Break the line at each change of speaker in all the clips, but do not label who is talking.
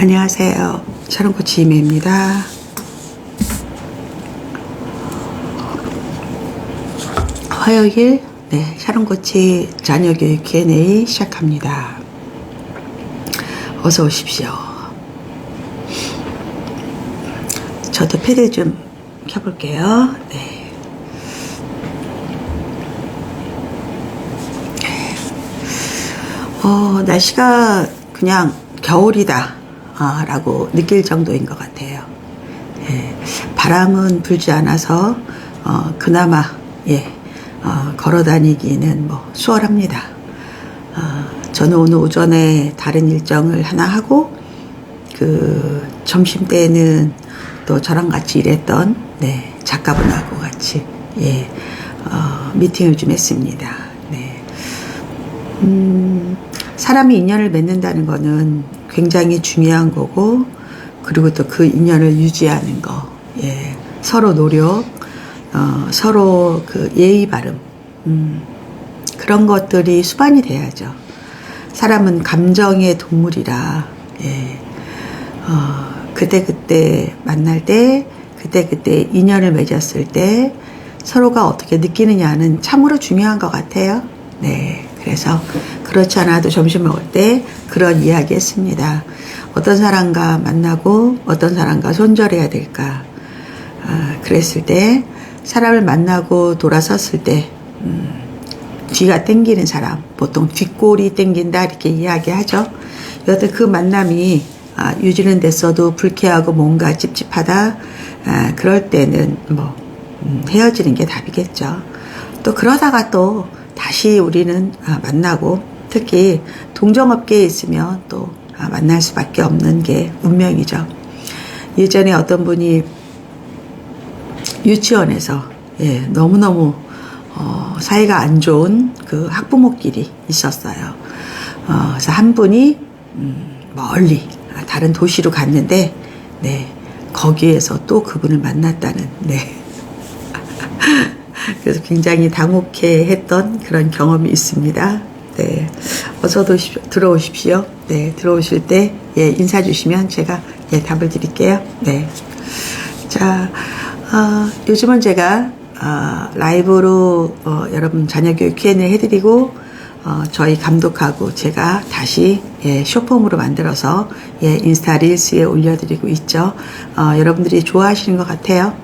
안녕하세요. 샤론코치 이메입니다. 화요일 샤론코치 자녀교육 Q&A 시작합니다. 어서 오십시오. 저도 패드 좀 켜볼게요. 날씨가 그냥 겨울이다 라고 느낄 정도인 것 같아요. 바람은 불지 않아서 그나마 걸어 다니기는 수월합니다. 저는 오늘 오전에 다른 일정을 하나 하고 점심 때는 또 저랑 같이 일했던 작가분하고 같이 미팅을 좀 했습니다. 사람이 인연을 맺는다는 거는 굉장히 중요한 거고, 그리고 또 그 인연을 유지하는 거, 서로 노력, 서로 예의 바름, 그런 것들이 수반이 돼야죠. 사람은 감정의 동물이라, 그때그때 만날 때, 그때그때 인연을 맺었을 때 서로가 어떻게 느끼느냐는 참으로 중요한 것 같아요. 그래서 그렇지 않아도 점심 먹을 때 그런 이야기 했습니다. 어떤 사람과 만나고 어떤 사람과 손절해야 될까. 그랬을 때 사람을 만나고 돌아섰을 때 뒤가 땡기는 사람, 보통 뒷골이 땡긴다 이렇게 이야기하죠. 여튼 그 만남이 유지는 됐어도 불쾌하고 뭔가 찝찝하다. 그럴 때는 헤어지는 게 답이겠죠. 또 그러다가 또 다시 우리는 만나고, 특히 동종업계에 있으면 또 만날 수밖에 없는 게 운명이죠. 예전에 어떤 분이 유치원에서 너무너무 사이가 안 좋은 그 학부모끼리 있었어요. 그래서 한 분이 멀리 다른 도시로 갔는데 거기에서 또 그분을 만났다는 그래서 굉장히 당혹해했던 그런 경험이 있습니다. 어서 들어오십시오. 들어오실 때 인사 주시면 제가 답을 드릴게요. 자, 요즘은 제가 라이브로 여러분 자녀교육 Q&A 해드리고, 저희 감독하고 제가 다시 숏폼으로 만들어서 인스타 릴스에 올려드리고 있죠. 여러분들이 좋아하시는 것 같아요.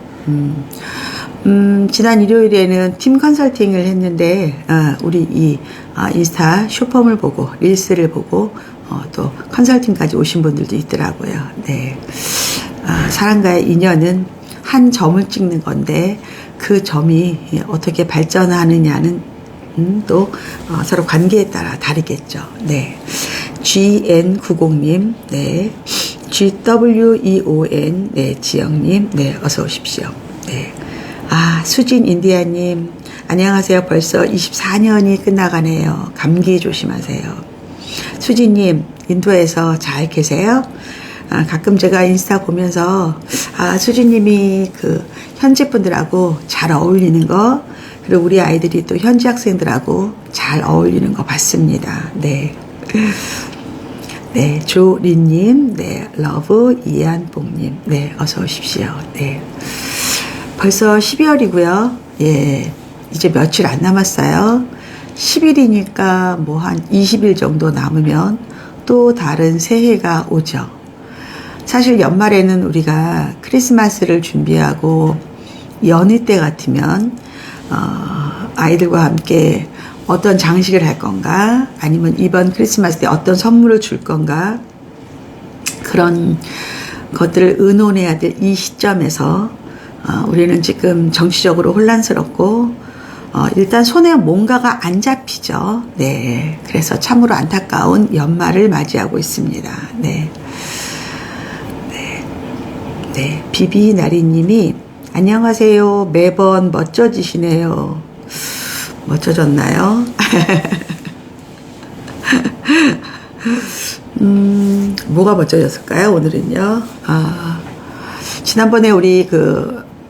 지난 일요일에는 팀 컨설팅을 했는데, 우리 이 인스타 숏폼을 보고 릴스를 보고 또 컨설팅까지 오신 분들도 있더라고요. 사람과의 인연은 한 점을 찍는 건데 그 점이 어떻게 발전하느냐는 또 서로 관계에 따라 다르겠죠. GN90님, GWEON, 지영님, 어서 오십시오. 수진 인디아님, 안녕하세요. 벌써 24년이 끝나가네요. 감기 조심하세요. 수진님, 인도에서 잘 계세요? 가끔 제가 인스타 보면서 수진님이 현지 분들하고 잘 어울리는 거, 그리고 우리 아이들이 또 현지 학생들하고 잘 어울리는 거 봤습니다. 조린님, 러브 이한봉님, 어서 오십시오. 벌써 12월이고요. 이제 며칠 안 남았어요. 10일이니까 한 20일 정도 남으면 또 다른 새해가 오죠. 사실 연말에는 우리가 크리스마스를 준비하고 연휴 때 같으면 아이들과 함께 어떤 장식을 할 건가, 아니면 이번 크리스마스 때 어떤 선물을 줄 건가, 그런 것들을 의논해야 될 이 시점에서 우리는 지금 정치적으로 혼란스럽고 일단 손에 뭔가가 안 잡히죠. 그래서 참으로 안타까운 연말을 맞이하고 있습니다. 비비나리님이 안녕하세요. 매번 멋져지시네요. 멋져졌나요? 뭐가 멋져졌을까요? 오늘은요. 지난번에 우리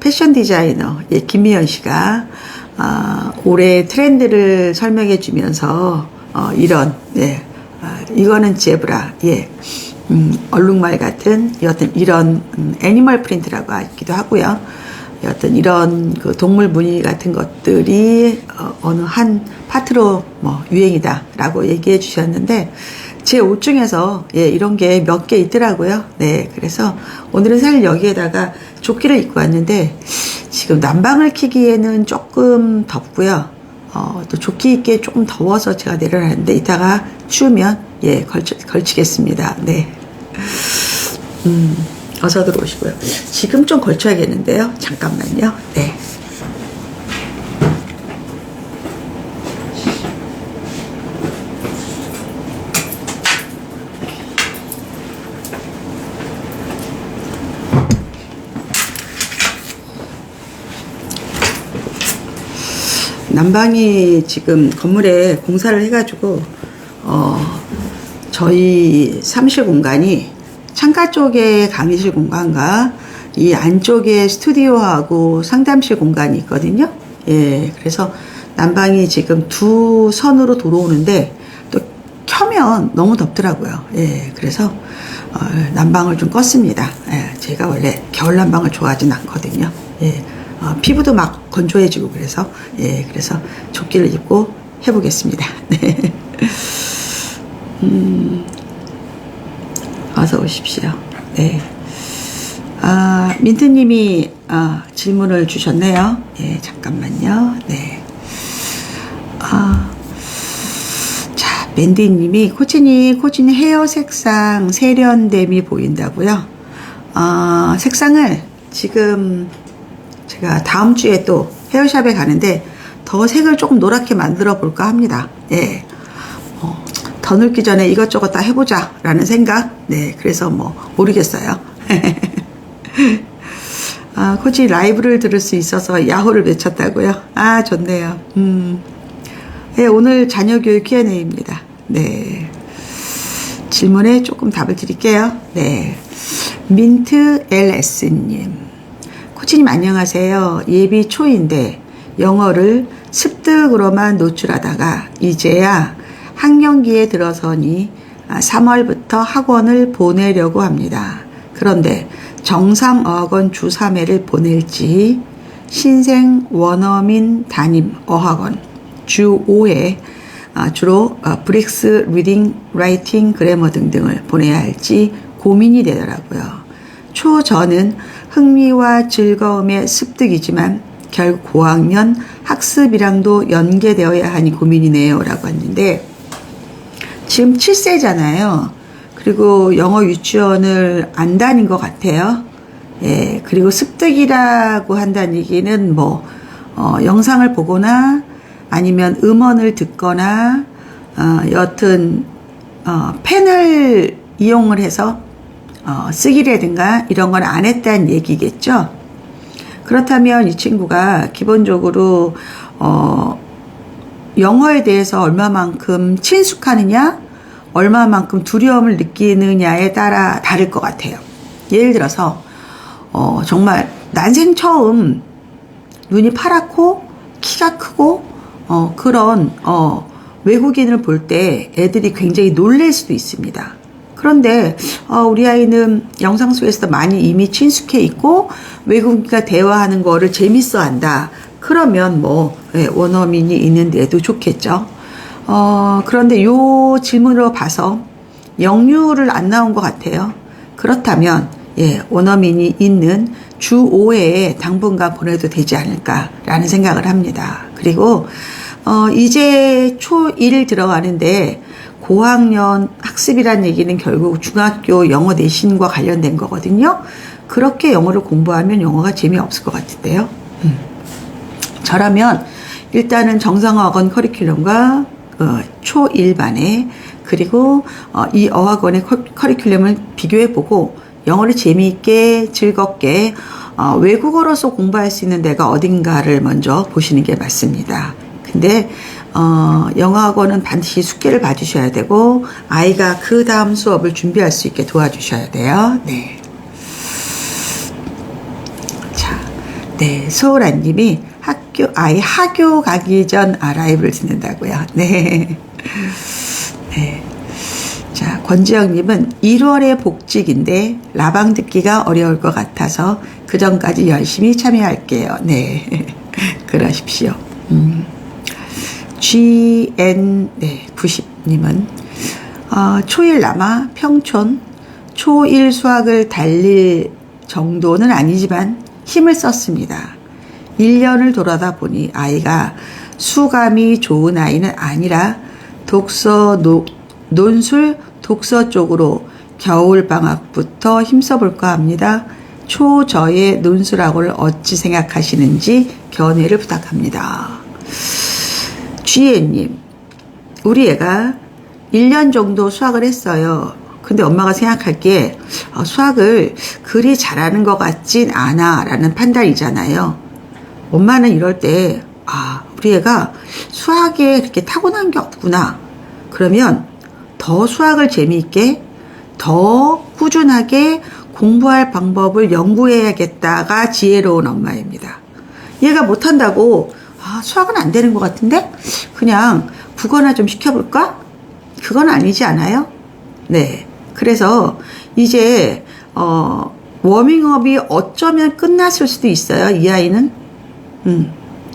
패션 디자이너 김미연 씨가 올해 트렌드를 설명해 주면서 이런 이거는 제브라 얼룩말 같은 여튼 이런 애니멀 프린트라고 하기도 하고요. 여튼 이런 그 동물 무늬 같은 것들이 어느 한 파트로 뭐 유행이다라고 얘기해 주셨는데 제 옷 중에서 이런 게 몇 개 있더라고요. 네, 그래서 오늘은 사실 여기에다가 조끼를 입고 왔는데 지금 난방을 켜기에는 조금 덥고요. 또 조끼 입기에 조금 더워서 제가 내려놨는데 이따가 추우면 걸치겠습니다. 네. 어서 들어오시고요. 지금 좀 걸쳐야겠는데요. 잠깐만요. 네. 난방이 지금 건물에 공사를 해가지고 저희 사무실 공간이 창가 쪽에 강의실 공간과 이 안쪽에 스튜디오하고 상담실 공간이 있거든요. 그래서 난방이 지금 두 선으로 들어오는데 또 켜면 너무 덥더라고요. 그래서 난방을 좀 껐습니다. 제가 원래 겨울 난방을 좋아하진 않거든요. 피부도 막 건조해지고 그래서 그래서 조끼를 입고 해보겠습니다. 네. 어서 오십시오. 네. 민트님이 질문을 주셨네요. 잠깐만요. 네. 자, 맨디님이 코치님 헤어 색상 세련됨이 보인다고요. 색상을 지금 제가 다음 주에 또 헤어샵에 가는데 더 색을 조금 노랗게 만들어 볼까 합니다. 더 늙기 전에 이것저것 다 해보자 라는 생각. 네, 그래서 뭐 모르겠어요. 코치 라이브를 들을 수 있어서 야호를 외쳤다고요. 좋네요. 네, 오늘 자녀 교육 Q&A입니다. 네, 질문에 조금 답을 드릴게요. 네, 민트 LS님, 코치님 안녕하세요. 예비 초인데 영어를 습득으로만 노출하다가 이제야 학년기에 들어서니 3월부터 학원을 보내려고 합니다. 그런데 정상어학원 주 3회를 보낼지 신생 원어민 담임 어학원 주 5회 주로 브릭스 리딩, 라이팅, 그래머 등등을 보내야 할지 고민이 되더라고요. 초저는 흥미와 즐거움의 습득이지만 결국 고학년 학습이랑도 연계되어야 하니 고민이네요 라고 했는데 지금 7세잖아요. 그리고 영어 유치원을 안 다닌 것 같아요. 그리고 습득이라고 한다는 얘기는 뭐 영상을 보거나 아니면 음원을 듣거나 여튼 펜을 이용을 해서 쓰기라든가 이런 건 안 했다는 얘기겠죠. 그렇다면 이 친구가 기본적으로 영어에 대해서 얼마만큼 친숙하느냐, 얼마만큼 두려움을 느끼느냐에 따라 다를 것 같아요. 예를 들어서 정말 난생 처음 눈이 파랗고 키가 크고 그런 외국인을 볼 때 애들이 굉장히 놀랄 수도 있습니다. 그런데 우리 아이는 영상 속에서도 많이 이미 친숙해 있고 외국인과 대화하는 거를 재밌어 한다. 그러면 뭐 원어민이 있는 데도 좋겠죠. 그런데 요 질문으로 봐서 영유를 안 나온 것 같아요. 그렇다면 원어민이 있는 주 5회에 당분간 보내도 되지 않을까라는 생각을 합니다. 그리고 이제 초1 들어가는데 고학년 학습이라는 얘기는 결국 중학교 영어 내신과 관련된 거거든요. 그렇게 영어를 공부하면 영어가 재미없을 것 같은데요. 저라면 일단은 정상어학원 커리큘럼과 초1반에 그리고 이 어학원의 커리큘럼을 비교해보고 영어를 재미있게 즐겁게 외국어로서 공부할 수 있는 데가 어딘가를 먼저 보시는 게 맞습니다. 근데 영어학원은 반드시 숙제를 봐주셔야 되고 아이가 그 다음 수업을 준비할 수 있게 도와주셔야 돼요. 네. 자, 네, 소울아님이 아이 학교 가기 전 라이브를 듣는다고요. 네. 네. 자, 권지영님은 1월에 복직인데 라방 듣기가 어려울 것 같아서 그 전까지 열심히 참여할게요. 네, 그러십시오. GN 90님은 초1 남아 평촌 초1 수학을 달릴 정도는 아니지만 힘을 썼습니다. 1년을 돌아다 보니 아이가 수감이 좋은 아이는 아니라 논술 독서 쪽으로 겨울방학부터 힘써볼까 합니다. 초저의 논술학을 어찌 생각하시는지 견해를 부탁합니다. GN님, 우리 애가 1년 정도 수학을 했어요. 근데 엄마가 생각할게 수학을 그리 잘하는 것 같진 않아 라는 판단이잖아요. 엄마는 이럴 때 우리 애가 수학에 그렇게 타고난 게 없구나. 그러면 더 수학을 재미있게 더 꾸준하게 공부할 방법을 연구해야겠다가 지혜로운 엄마입니다. 얘가 못한다고 수학은 안 되는 것 같은데 그냥 국어나 좀 시켜볼까? 그건 아니지 않아요? 네. 그래서 이제 워밍업이 어쩌면 끝났을 수도 있어요. 이 아이는.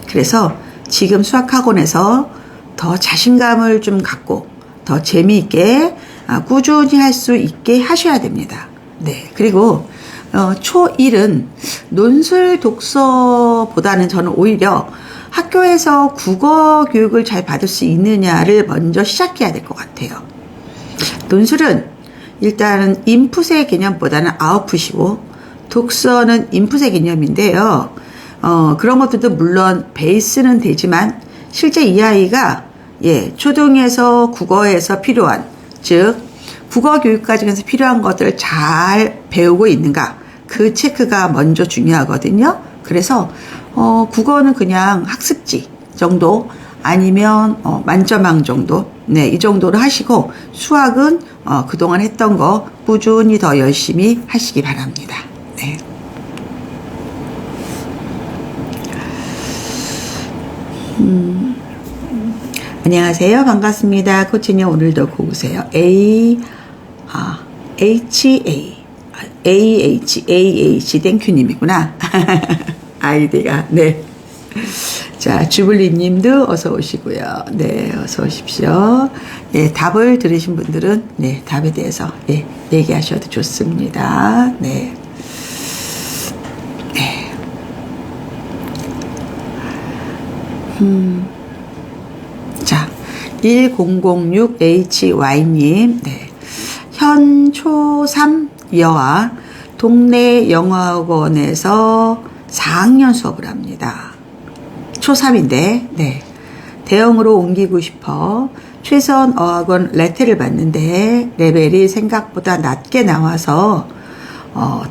그래서 지금 수학학원에서 더 자신감을 좀 갖고 더 재미있게 꾸준히 할 수 있게 하셔야 됩니다. 네. 그리고 초1은 논술 독서보다는 저는 오히려 학교에서 국어 교육을 잘 받을 수 있느냐를 먼저 시작해야 될 것 같아요. 논술은 일단은 인풋의 개념보다는 아웃풋이고 독서는 인풋의 개념인데요. 그런 것들도 물론 베이스는 되지만 실제 이 아이가 초등에서 국어에서 필요한 즉 국어 교육 과정에서 필요한 것들을 잘 배우고 있는가 그 체크가 먼저 중요하거든요. 그래서 국어는 그냥 학습지 정도 아니면 만점왕 정도 이 정도로 하시고 수학은 그동안 했던 거 꾸준히 더 열심히 하시기 바랍니다. 네. 안녕하세요. 반갑습니다. 코치님 오늘도 고우세요. AHAH 땡큐님이구나. 아이디가. 네. 자, 주블리 님도 어서 오시고요. 네, 어서 오십시오. 네, 답을 들으신 분들은 네, 답에 대해서 얘기하셔도 좋습니다. 네. 네. 자, 1006HY님, 네. 현 초3 여아 동네 영어학원에서 4학년 수업을 합니다. 초3인데, 네. 대형으로 옮기고 싶어 최선 어학원 레트를 봤는데 레벨이 생각보다 낮게 나와서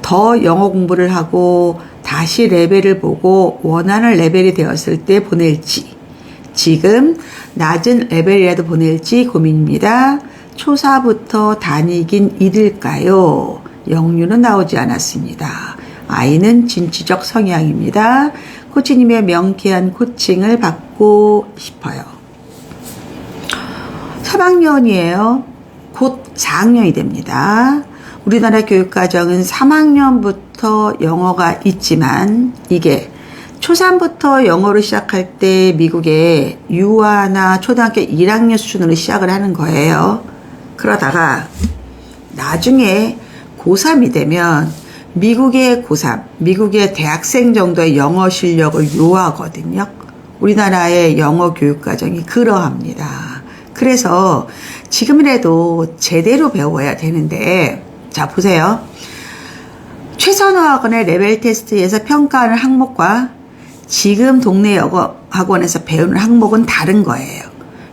더 영어 공부를 하고 다시 레벨을 보고 원하는 레벨이 되었을 때 보낼지 지금 낮은 레벨이라도 보낼지 고민입니다. 초4부터 다니긴 이를까요? 영유는 나오지 않았습니다. 아이는 진취적 성향입니다. 코치님의 명쾌한 코칭을 받고 싶어요. 3학년이에요. 곧 4학년이 됩니다. 우리나라 교육과정은 3학년부터 영어가 있지만 이게 초3부터 영어를 시작할 때 미국의 유아나 초등학교 1학년 수준으로 시작을 하는 거예요. 그러다가 나중에 고3이 되면 미국의 고3, 미국의 대학생 정도의 영어 실력을 요하거든요. 우리나라의 영어 교육과정이 그러합니다. 그래서 지금이라도 제대로 배워야 되는데 자 보세요. 최선어학원의 레벨 테스트에서 평가하는 항목과 지금 동네 영어 학원에서 배우는 항목은 다른 거예요.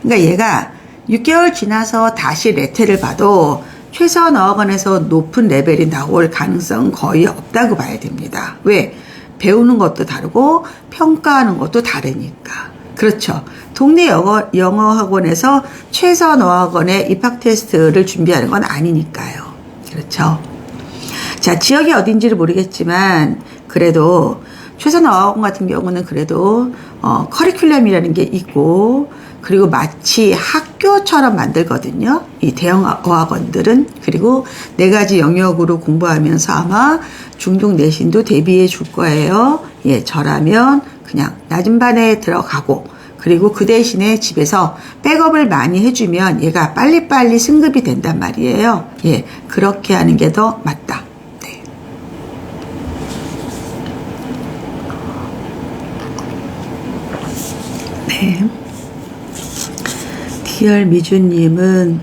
그러니까 얘가 6개월 지나서 다시 레테를 봐도 최선어학원에서 높은 레벨이 나올 가능성은 거의 없다고 봐야 됩니다. 왜? 배우는 것도 다르고 평가하는 것도 다르니까. 그렇죠. 동네 영어 학원에서 최선어학원의 입학 테스트를 준비하는 건 아니니까요. 그렇죠. 자, 지역이 어딘지를 모르겠지만 그래도 최선어학원 같은 경우는 그래도 커리큘럼이라는 게 있고 그리고 마치 학교처럼 만들거든요. 이 대형 어학원들은. 그리고 4가지 영역으로 공부하면서 아마 중등 내신도 대비해 줄 거예요. 예, 저라면 그냥 낮은 반에 들어가고, 그리고 그 대신에 집에서 백업을 많이 해주면 얘가 빨리빨리 승급이 된단 말이에요. 예, 그렇게 하는 게 더 맞다. 네. 네. 디얼 미주님은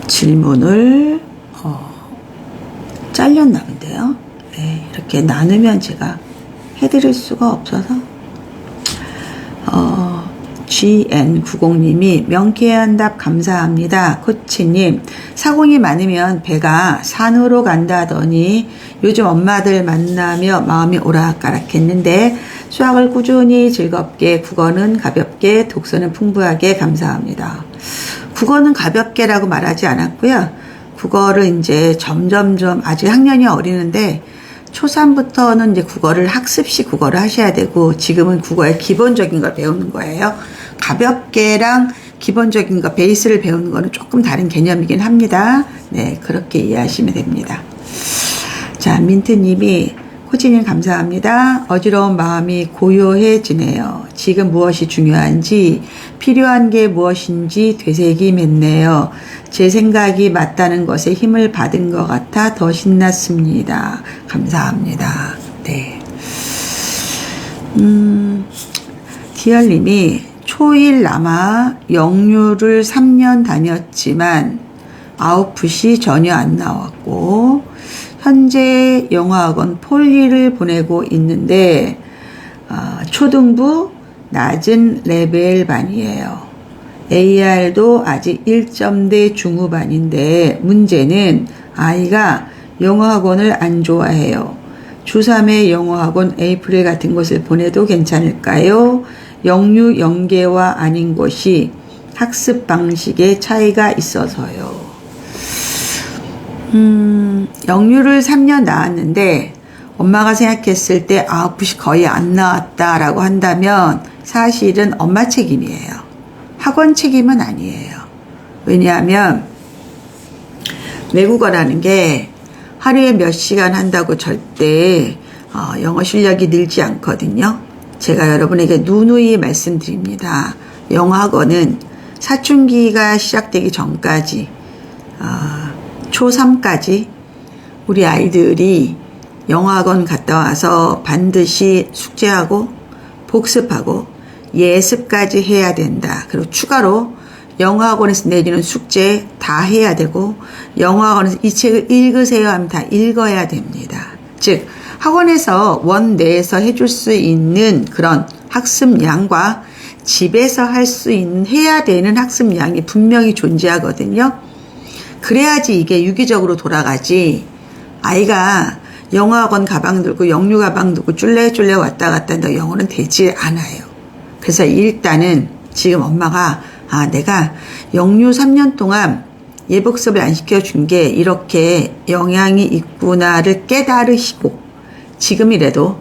질문을 잘렸나 본데요. 네, 이렇게 나누면 제가 해드릴 수가 없어서 GN90님이 명쾌한 답 감사합니다. 코치님, 사공이 많으면 배가 산으로 간다더니 요즘 엄마들 만나며 마음이 오락가락했는데 수학을 꾸준히 즐겁게, 국어는 가볍게, 독서는 풍부하게 감사합니다. 국어는 가볍게라고 말하지 않았고요. 국어를 이제 점점점 아직 학년이 어리는데 초3부터는 이제 국어를 학습식 국어를 하셔야 되고 지금은 국어의 기본적인 걸 배우는 거예요. 가볍게랑 기본적인 거 베이스를 배우는 거는 조금 다른 개념이긴 합니다. 네, 그렇게 이해하시면 됩니다. 자, 민트님이 코치님 감사합니다. 어지러운 마음이 고요해지네요. 지금 무엇이 중요한지, 필요한 게 무엇인지 되새김했네요. 제 생각이 맞다는 것에 힘을 받은 것 같아 더 신났습니다. 감사합니다. 네. 디얼님이 초1 남아 영유를 3년 다녔지만 아웃풋이 전혀 안 나왔고 현재 영어학원 폴리를 보내고 있는데 초등부 낮은 레벨 반이에요. AR도 아직 1점대 중후반인데 문제는 아이가 영어학원을 안 좋아해요. 주3의 영어학원 에이프릴 같은 곳을 보내도 괜찮을까요? 영유 영계와 아닌 곳이 학습 방식에 차이가 있어서요. 영유를 3년 나왔는데 엄마가 생각했을 때 아웃풋이 거의 안 나왔다라고 한다면 사실은 엄마 책임이에요. 학원 책임은 아니에요. 왜냐하면 외국어라는 게 하루에 몇 시간 한다고 절대 영어 실력이 늘지 않거든요. 제가 여러분에게 누누이 말씀드립니다. 영어 학원은 사춘기가 시작되기 전까지 초3까지 우리 아이들이 영어학원 갔다 와서 반드시 숙제하고 복습하고 예습까지 해야 된다. 그리고 추가로 영어학원에서 내리는 숙제 다 해야 되고 영어학원에서 이 책을 읽으세요 하면 다 읽어야 됩니다. 즉 학원에서 원 내에서 해줄 수 있는 그런 학습량과 집에서 할 수 있는 해야 되는 학습량이 분명히 존재하거든요. 그래야지 이게 유기적으로 돌아가지. 아이가 영어학원 가방 들고 영유 가방 들고 쫄래쫄래 왔다 갔다 한다 영어는 되지 않아요. 그래서 일단은 지금 엄마가 내가 영유 3년 동안 예복습을 안 시켜준 게 이렇게 영향이 있구나를 깨달으시고 지금이라도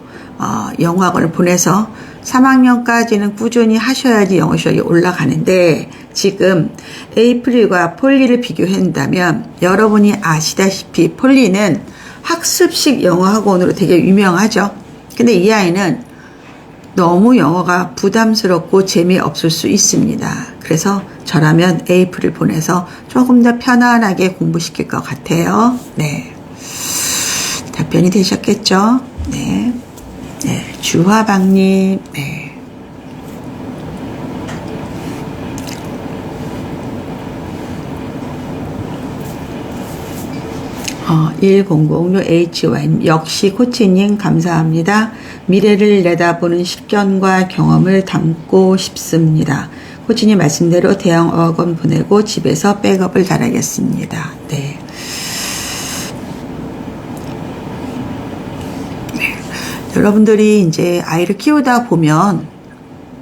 영어학원을 보내서 3학년까지는 꾸준히 하셔야지 영어 실력이 올라가는데 지금 에이프릴과 폴리를 비교한다면 여러분이 아시다시피 폴리는 학습식 영어 학원으로 되게 유명하죠. 근데 이 아이는 너무 영어가 부담스럽고 재미없을 수 있습니다. 그래서 저라면 에이프릴 보내서 조금 더 편안하게 공부시킬 것 같아요. 네. 답변이 되셨겠죠? 네. 네. 주화방님, 네. 1006H1 역시 코치님 감사합니다. 미래를 내다보는 식견과 경험을 담고 싶습니다. 코치님 말씀대로 대형 어학원 보내고 집에서 백업을 달아야겠습니다. 네. 여러분들이 이제 아이를 키우다 보면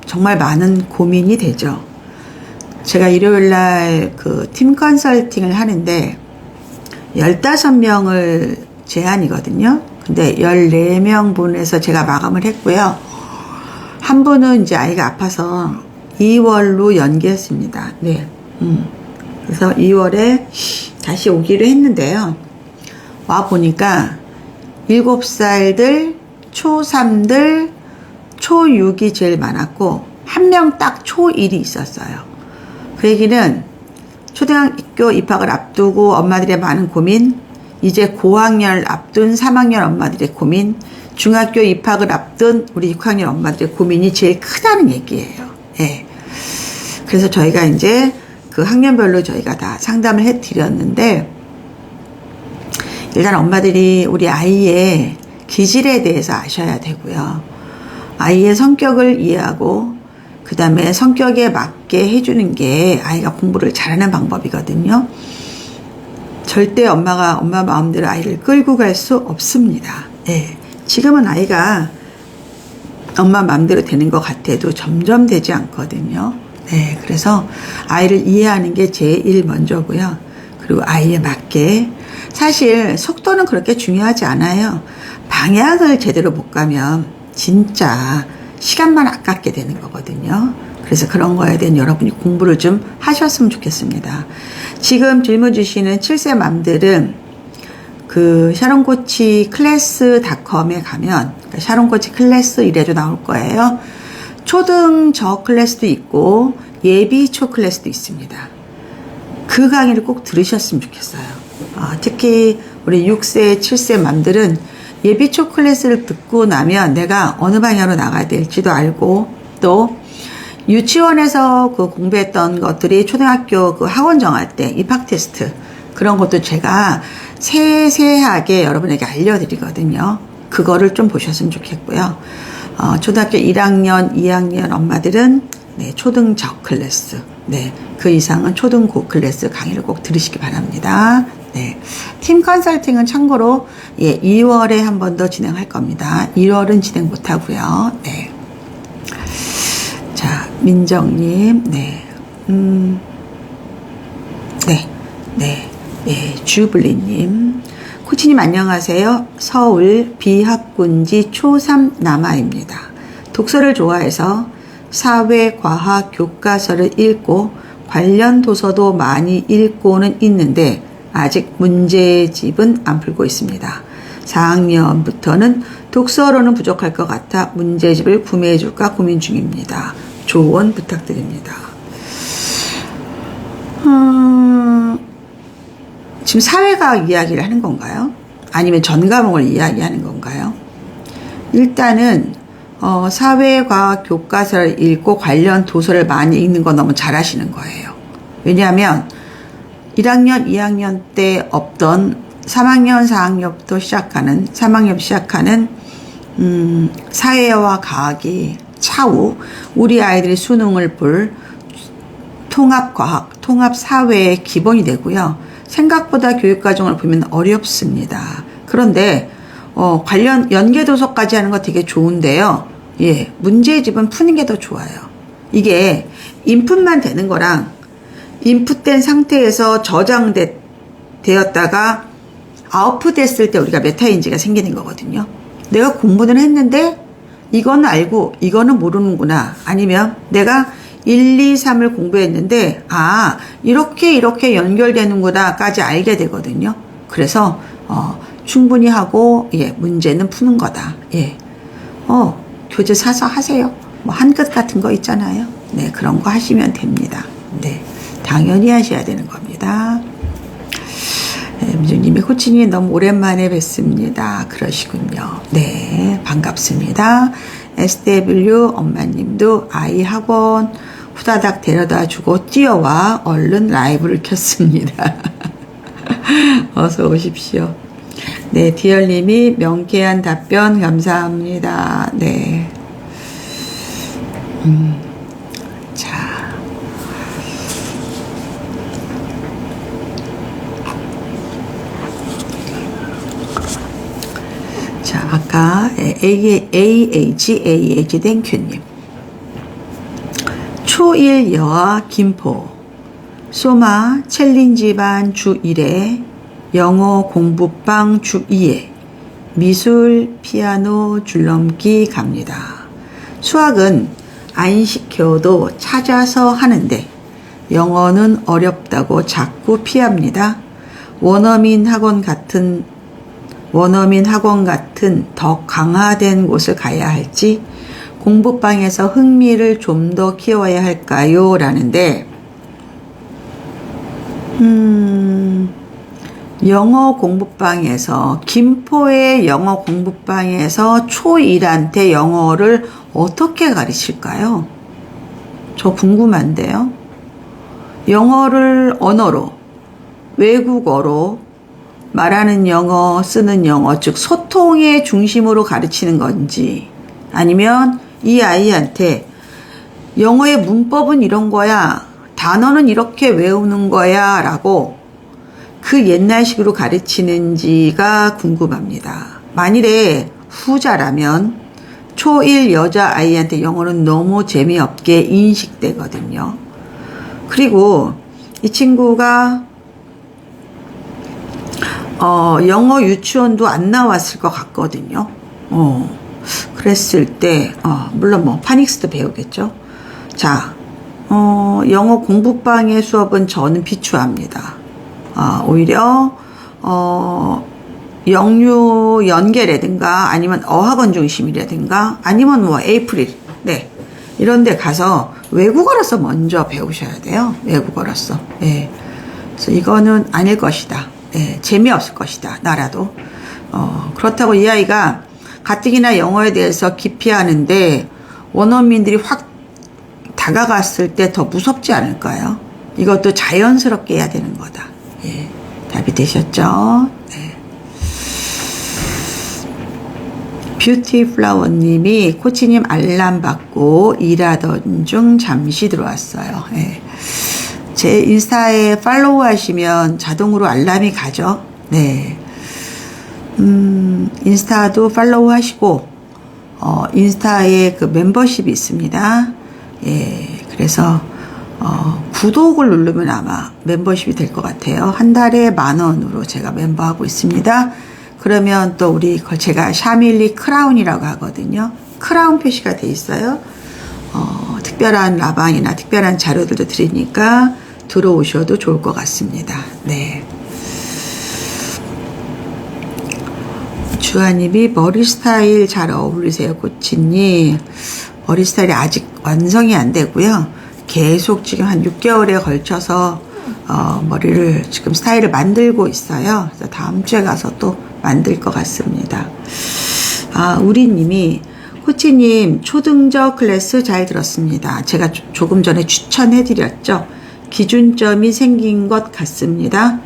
정말 많은 고민이 되죠. 제가 일요일날 그 팀 컨설팅을 하는데 15명을 제한이거든요. 근데 14명 분에서 제가 마감을 했고요. 한 분은 이제 아이가 아파서 2월로 연기했습니다. 네. 그래서 2월에 다시 오기로 했는데요. 와 보니까 7살들, 초3들, 초6이 제일 많았고, 한 명 딱 초1이 있었어요. 그 얘기는 초등학교 입학을 앞두고 엄마들의 많은 고민, 이제 고학년을 앞둔 3학년 엄마들의 고민, 중학교 입학을 앞둔 우리 6학년 엄마들의 고민이 제일 크다는 얘기예요. 예. 그래서 저희가 이제 그 학년별로 저희가 다 상담을 해드렸는데, 일단 엄마들이 우리 아이의 기질에 대해서 아셔야 되고요. 아이의 성격을 이해하고 그 다음에 성격에 맞게 해주는 게 아이가 공부를 잘하는 방법이거든요. 절대 엄마 마음대로 아이를 끌고 갈 수 없습니다. 네. 지금은 아이가 엄마 마음대로 되는 것 같아도 점점 되지 않거든요. 네. 그래서 아이를 이해하는 게 제일 먼저고요. 그리고 아이에 맞게, 사실 속도는 그렇게 중요하지 않아요. 방향을 제대로 못 가면 진짜 시간만 아깝게 되는 거거든요. 그래서 그런 거에 대한 여러분이 공부를 좀 하셨으면 좋겠습니다. 지금 질문 주시는 7세 맘들은 그 샤론코치 클래스닷컴에 가면, 그러니까 샤론코치 클래스 이래도 나올 거예요. 초등 저 클래스도 있고 예비 초 클래스도 있습니다. 그 강의를 꼭 들으셨으면 좋겠어요. 특히 우리 6세, 7세 맘들은 예비초 클래스를 듣고 나면 내가 어느 방향으로 나가야 될지도 알고, 또 유치원에서 그 공부했던 것들이 초등학교 그 학원 정할 때 입학 테스트, 그런 것도 제가 세세하게 여러분에게 알려드리거든요. 그거를 좀 보셨으면 좋겠고요. 초등학교 1학년, 2학년 엄마들은 네, 초등 저 클래스, 네, 그 이상은 초등 고 클래스 강의를 꼭 들으시기 바랍니다. 네, 팀 컨설팅은 참고로 2월에 한 번 더 진행할 겁니다. 1월은 진행 못 하고요. 네. 자, 민정님, 네, 주블리님, 코치님 안녕하세요. 서울 비학군지 초3 남아입니다. 독서를 좋아해서 사회, 과학, 교과서를 읽고 관련 도서도 많이 읽고는 있는데 아직 문제집은 안 풀고 있습니다. 4학년부터는 독서로는 부족할 것 같아 문제집을 구매해 줄까 고민 중입니다. 조언 부탁드립니다. 지금 사회과학 이야기를 하는 건가요? 아니면 전 과목을 이야기하는 건가요? 일단은 사회과학 교과서를 읽고 관련 도서를 많이 읽는 거 너무 잘하시는 거예요. 왜냐하면 1학년, 2학년 때 없던 3학년, 4학년부터 시작하는, 3학년 시작하는 사회와 과학이 차후 우리 아이들이 수능을 볼 통합과학, 통합사회의 기본이 되고요. 생각보다 교육과정을 보면 어렵습니다. 그런데 관련 연계도서까지 하는 거 되게 좋은데요. 예, 문제집은 푸는 게 더 좋아요. 이게 인풋만 되는 거랑 인풋된 상태에서 저장되었다가 아웃풋됐을 때 우리가 메타인지가 생기는 거거든요. 내가 공부는 했는데 이건 알고 이거는 모르는구나. 아니면 내가 1, 2, 3을 공부했는데 이렇게 연결되는구나까지 알게 되거든요. 그래서 충분히 하고 문제는 푸는 거다. 예. 교재 사서 하세요. 뭐 한끝 같은 거 있잖아요. 네, 그런 거 하시면 됩니다. 네, 당연히 하셔야 되는 겁니다. 네, 민주님이 코치님 너무 오랜만에 뵙습니다. 그러시군요. 네, 반갑습니다. SW 엄마님도 아이 학원 후다닥 데려다 주고 뛰어와 얼른 라이브를 켰습니다. 어서 오십시오. 네, 디얼님이 명쾌한 답변 감사합니다. 네. 자, 아까 AH 땡큐님. 초1 여아 김포 소마 챌린지 반 주 1회 영어 공부방 주 2회 미술, 피아노, 줄넘기 갑니다. 수학은 안 시켜도 찾아서 하는데 영어는 어렵다고 자꾸 피합니다. 원어민 학원 같은 더 강화된 곳을 가야 할지 공부방에서 흥미를 좀 더 키워야 할까요? 라는데 영어 공부방에서 김포의 영어 공부방에서 초1한테 영어를 어떻게 가르칠까요? 저 궁금한데요. 영어를 언어로, 외국어로 말하는 영어, 쓰는 영어, 즉 소통의 중심으로 가르치는 건지 아니면 이 아이한테 영어의 문법은 이런 거야, 단어는 이렇게 외우는 거야 라고 그 옛날식으로 가르치는지가 궁금합니다. 만일에 후자라면 초1 여자아이한테 영어는 너무 재미없게 인식되거든요. 그리고 이 친구가 영어 유치원도 안 나왔을 것 같거든요. 그랬을 때 물론 뭐 파닉스도 배우겠죠. 자, 영어 공부방의 수업은 저는 비추합니다. 오히려 영유 연계라든가 아니면 어학원 중심이라든가 아니면 뭐 에이프릴 이런 데 가서 외국어로서 먼저 배우셔야 돼요. 외국어로서. 그래서 이거는 아닐 것이다. 재미없을 것이다. 나라도. 그렇다고 이 아이가 가뜩이나 영어에 대해서 깊이 하는데 원어민들이 확 다가갔을 때 더 무섭지 않을까요? 이것도 자연스럽게 해야 되는 거다. 답이 되셨죠? 네. 뷰티플라워님이 코치님 알람 받고 일하던 중 잠시 들어왔어요. 제 인스타에 팔로우 하시면 자동으로 알람이 가죠. 네. 인스타도 팔로우 하시고, 인스타에 그 멤버십이 있습니다. 그래서, 구독을 누르면 아마 멤버십이 될 것 같아요. 한 달에 10,000원으로 제가 멤버하고 있습니다. 그러면 또 제가 샤밀리 크라운이라고 하거든요. 크라운 표시가 돼 있어요. 특별한 라방이나 특별한 자료들도 드리니까 들어오셔도 좋을 것 같습니다. 네. 주아님이 머리 스타일 잘 어울리세요, 코치님. 머리 스타일이 아직 완성이 안 되고요. 계속 지금 한 6개월에 걸쳐서 머리를 지금 스타일을 만들고 있어요. 그래서 다음 주에 가서 또 만들 것 같습니다. 우리님이 코치님 초등저 클래스 잘 들었습니다. 제가 조금 전에 추천해드렸죠. 기준점이 생긴 것 같습니다.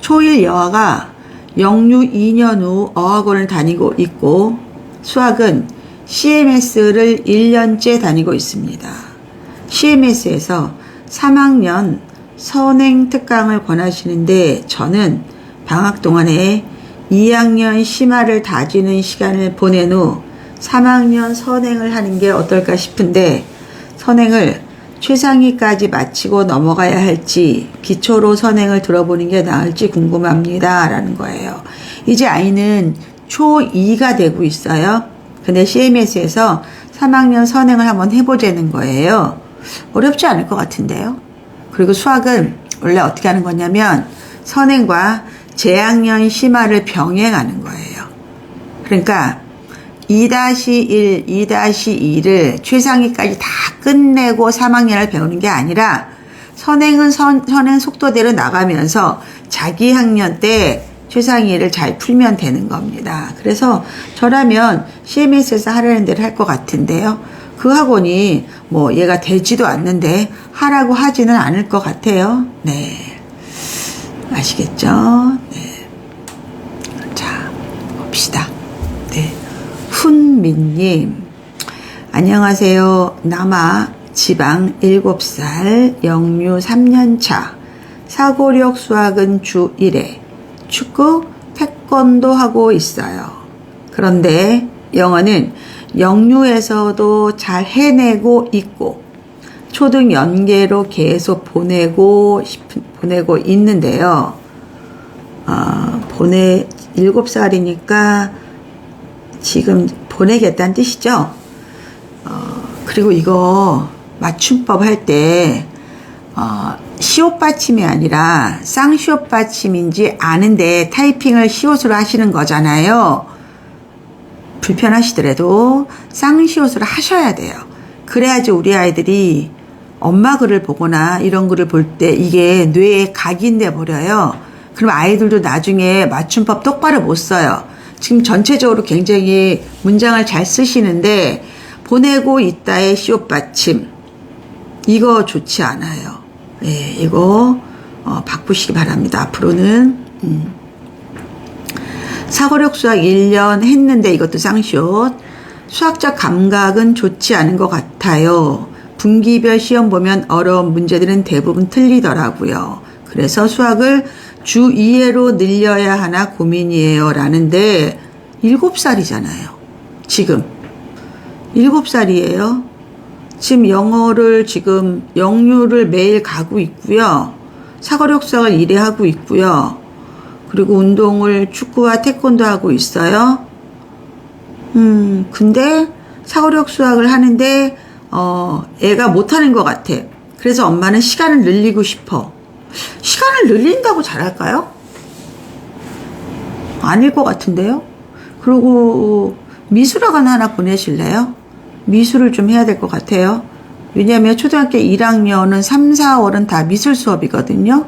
초1 여아가 영유 2년 후 어학원을 다니고 있고 수학은 CMS를 1년째 다니고 있습니다. CMS에서 3학년 선행 특강을 권하시는데 저는 방학 동안에 2학년 심화를 다지는 시간을 보낸 후 3학년 선행을 하는 게 어떨까 싶은데 선행을 최상위까지 마치고 넘어가야 할지 기초로 선행을 들어보는 게 나을지 궁금합니다. 라는 거예요. 이제 아이는 초2가 되고 있어요. 근데 CMS에서 3학년 선행을 한번 해보자는 거예요. 어렵지 않을 것 같은데요. 그리고 수학은 원래 어떻게 하는 거냐면 선행과 재학년 심화를 병행하는 거예요. 그러니까 2-1, 2-2를 최상위까지 다 끝내고 3학년을 배우는 게 아니라 선행은 선행 속도대로 나가면서 자기 학년 때 최상위를 잘 풀면 되는 겁니다. 그래서 저라면 CMS에서 하라는 대로 할 것 같은데요. 그 학원이 뭐 얘가 되지도 않는데 하라고 하지는 않을 것 같아요. 네. 아시겠죠? 네. 자, 봅시다. 네. 훈민님, 안녕하세요. 남아 지방 7살 영유 3년차 사고력 수학은 주 1회 축구, 태권도 하고 있어요. 그런데 영어는 영유에서도 잘 해내고 있고 초등 연계로 계속 보내고 있는데요. 7살이니까 지금 보내겠다는 뜻이죠. 그리고 이거 맞춤법 할 때 시옷 받침이 아니라 쌍시옷 받침인지 아는데 타이핑을 시옷으로 하시는 거잖아요. 불편하시더라도 쌍시옷으로 하셔야 돼요. 그래야지 우리 아이들이 엄마 글을 보거나 이런 글을 볼 때 이게 뇌에 각인돼 버려요. 그럼 아이들도 나중에 맞춤법 똑바로 못 써요. 지금 전체적으로 굉장히 문장을 잘 쓰시는데 보내고 있다의 시옷 받침 이거 좋지 않아요. 네, 이거 바꾸시기 바랍니다. 앞으로는 사고력 수학 1년 했는데 이것도 쌍시옷. 수학적 감각은 좋지 않은 것 같아요. 분기별 시험 보면 어려운 문제들은 대부분 틀리더라고요. 그래서 수학을 주 2회로 늘려야 하나 고민이에요. 라는데 7살이잖아요. 지금 7살이에요. 지금 영어를 지금 영유를 매일 가고 있고요. 사고력 수학을 1회 하고 있고요. 그리고 운동을 축구와 태권도 하고 있어요. 근데 사고력 수학을 하는데 애가 못하는 것 같아. 그래서 엄마는 시간을 늘리고 싶어. 시간을 늘린다고 잘할까요? 아닐 것 같은데요. 그리고 미술학원 하나 보내실래요? 미술을 좀 해야 될 것 같아요. 왜냐하면 초등학교 1학년은 3, 4월은 다 미술 수업이거든요.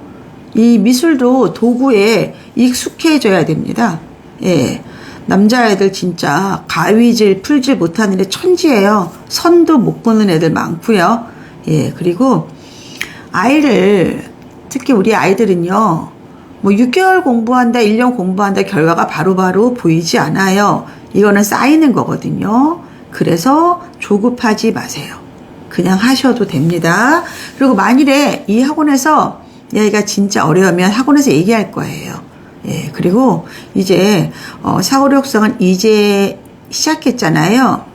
이 미술도 도구에 익숙해져야 됩니다. 예. 남자애들 진짜 가위질 풀질 못하는 애 천지예요. 선도 못 보는 애들 많고요. 예. 그리고 아이를 특히 우리 아이들은요. 뭐 6개월 공부한다, 1년 공부한다 결과가 바로바로 보이지 않아요. 이거는 쌓이는 거거든요. 그래서 조급하지 마세요. 그냥 하셔도 됩니다. 그리고 만일에 이 학원에서 얘가 진짜 어려우면 학원에서 얘기할 거예요. 예, 그리고 이제 사고력 수학은 이제 시작했잖아요.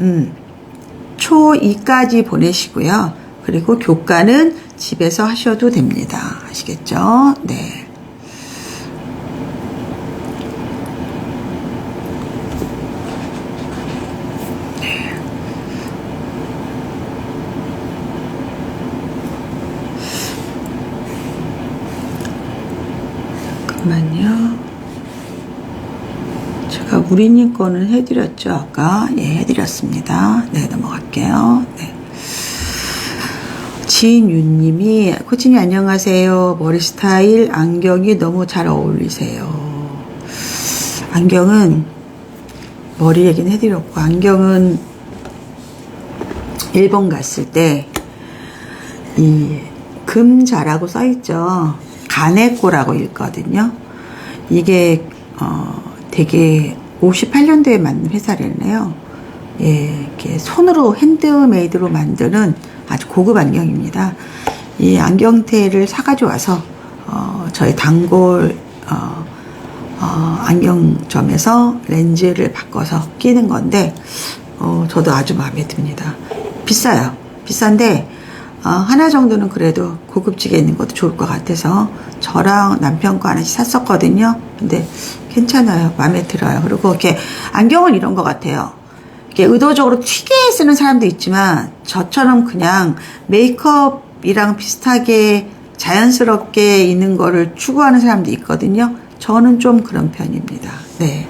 초2까지 보내시고요. 그리고 교과는 집에서 하셔도 됩니다. 아시겠죠? 네. 잠깐만요. 제가 우리님 거는 해드렸죠, 아까. 예, 해드렸습니다. 네, 넘어갈게요. 네. 지인유님이 코치님 안녕하세요. 머리 스타일 안경이 너무 잘 어울리세요. 안경은 머리 얘기는 해드렸고 안경은 일본 갔을 때 이 금자라고 써있죠. 가네코라고 읽거든요. 이게 되게 58년도에 만든 회사래네요. 예, 이렇게 손으로 핸드메이드로 만드는 아주 고급 안경입니다. 이 안경테를 사가지고 와서 저희 단골 안경점에서 렌즈를 바꿔서 끼는 건데 저도 아주 마음에 듭니다. 비싸요. 비싼데 하나 정도는 그래도 고급지게 있는 것도 좋을 것 같아서 저랑 남편 거 하나씩 샀었거든요. 근데 괜찮아요. 마음에 들어요. 그리고 이렇게 안경은 이런 것 같아요. 이렇게 의도적으로 튀게 쓰는 사람도 있지만 저처럼 그냥 메이크업이랑 비슷하게 자연스럽게 있는 거를 추구하는 사람도 있거든요. 저는 좀 그런 편입니다. 네.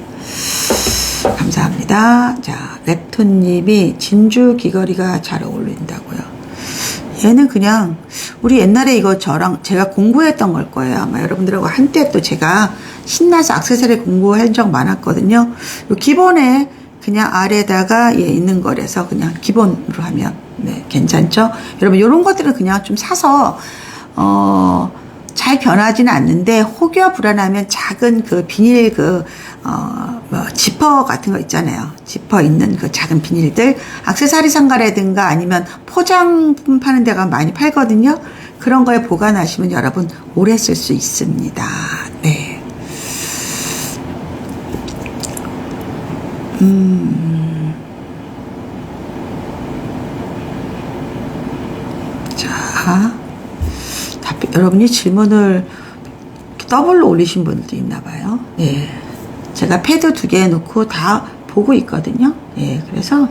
감사합니다. 자, 랩톤님이 진주 귀걸이가 잘 어울린다고요. 얘는 그냥 우리 옛날에 이거 제가 공부했던 걸 거예요. 아마 여러분들하고 한때 또 제가 신나서 액세서리 공부한 적 많았거든요. 요 기본에 그냥 아래다가 있는 거라서 그냥 기본으로 하면 네, 괜찮죠? 여러분 이런 것들은 그냥 좀 사서 잘 변하지는 않는데 혹여 불안하면 작은 그 비닐 지퍼 같은 거 있잖아요. 지퍼 있는 그 작은 비닐들 액세서리 상가라든가 아니면 포장품 파는 데가 많이 팔거든요. 그런 거에 보관하시면 여러분 오래 쓸 수 있습니다. 네. 자, 여러분이 질문을 더블로 올리신 분들도 있나 봐요. 예. 제가 패드 2개 놓고 다 보고 있거든요. 예, 그래서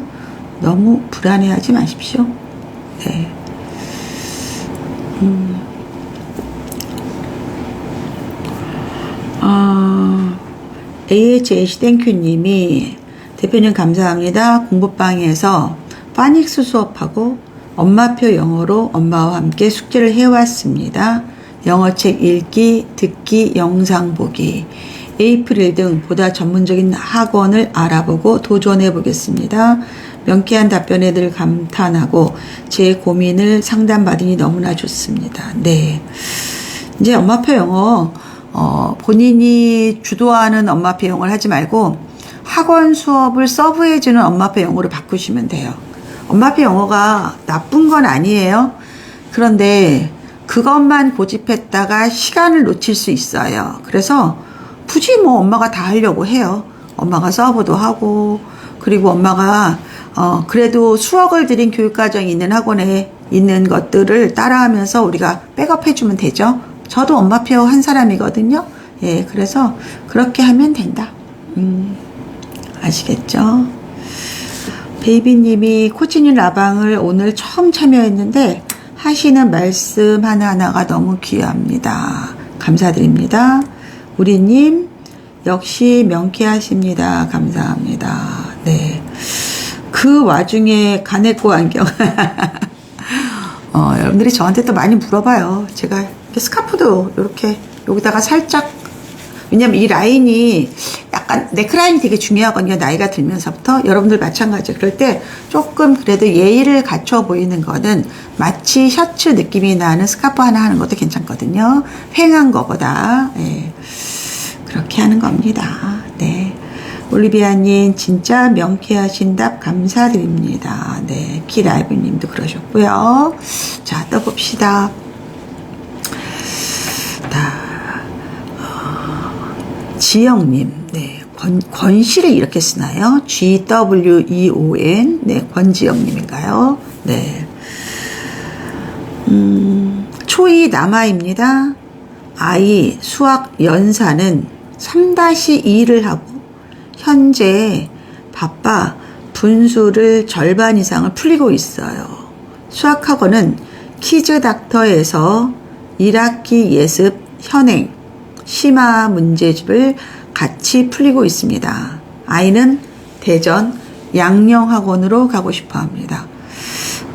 너무 불안해하지 마십시오. 네. AHH 땡큐님이 대표님 감사합니다. 공부방에서 파닉스 수업하고 엄마표 영어로 엄마와 함께 숙제를 해왔습니다. 영어책 읽기, 듣기, 영상 보기, 에이프릴 등 보다 전문적인 학원을 알아보고 도전해 보겠습니다. 명쾌한 답변에 늘 감탄하고 제 고민을 상담받으니 너무나 좋습니다. 네. 이제 엄마표 영어, 본인이 주도하는 엄마표 영어를 하지 말고 학원 수업을 서브해주는 엄마표 영어로 바꾸시면 돼요. 엄마표 영어가 나쁜 건 아니에요. 그런데 그것만 고집했다가 시간을 놓칠 수 있어요. 그래서 굳이 뭐 엄마가 다 하려고 해요. 엄마가 서브도 하고, 그리고 엄마가 그래도 수억을 들인 교육과정이 있는 학원에 있는 것들을 따라하면서 우리가 백업해주면 되죠. 저도 엄마표 한 사람이거든요. 예, 그래서 그렇게 하면 된다. 아시겠죠? 베이비님이 코치님 라방을 오늘 처음 참여했는데 하시는 말씀 하나하나가 너무 귀합니다. 감사드립니다. 우리님 역시 명쾌하십니다. 감사합니다. 네. 그 와중에 가네코 안경 여러분들이 저한테 또 많이 물어봐요. 제가 스카프도 이렇게 여기다가 살짝, 왜냐면 이 라인이 약간 네크라인이 되게 중요하거든요. 나이가 들면서부터. 여러분들 마찬가지. 그럴 때 조금 그래도 예의를 갖춰 보이는 거는 마치 셔츠 느낌이 나는 스카프 하나 하는 것도 괜찮거든요. 휑한 거보다. 예. 그렇게 하는 겁니다. 네. 올리비아님 진짜 명쾌하신 답 감사드립니다. 네. 키라이브님도 그러셨고요. 자, 또 봅시다. 지영님, 네, 권씨를 이렇게 쓰나요? GWEON, 네, 권지영님인가요? 네. 초2 남아입니다. 아이 수학 연산은 3-2를 하고 현재 바빠 분수를 절반 이상을 풀리고 있어요. 수학학원은 키즈닥터에서 1학기 예습 현행 심화 문제집을 같이 풀리고 있습니다. 아이는 대전 양령학원으로 가고 싶어 합니다.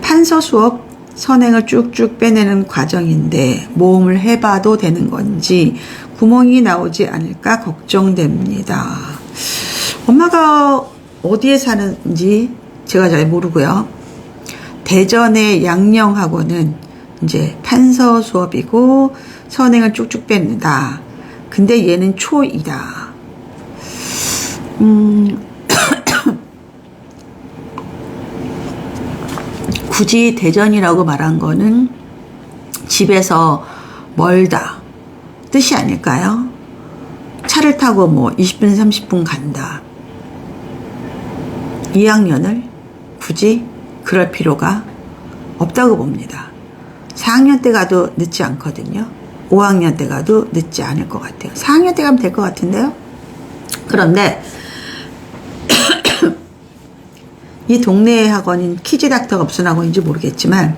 판서 수업 선행을 쭉쭉 빼내는 과정인데 모험을 해봐도 되는 건지 구멍이 나오지 않을까 걱정됩니다. 엄마가 어디에 사는지 제가 잘 모르고요. 대전의 양령학원은 이제 판서 수업이고 선행을 쭉쭉 뺀다. 근데 얘는 초2다. 굳이 대전이라고 말한 거는 집에서 멀다 뜻이 아닐까요? 차를 타고 뭐 20분 30분 간다. 2학년을 굳이 그럴 필요가 없다고 봅니다. 4학년 때 가도 늦지 않거든요. 5학년 때 가도 늦지 않을 것 같아요. 4학년 때 가면 될 것 같은데요. 그런데 이 동네의 학원인 키즈닥터가 무슨 학원인지 모르겠지만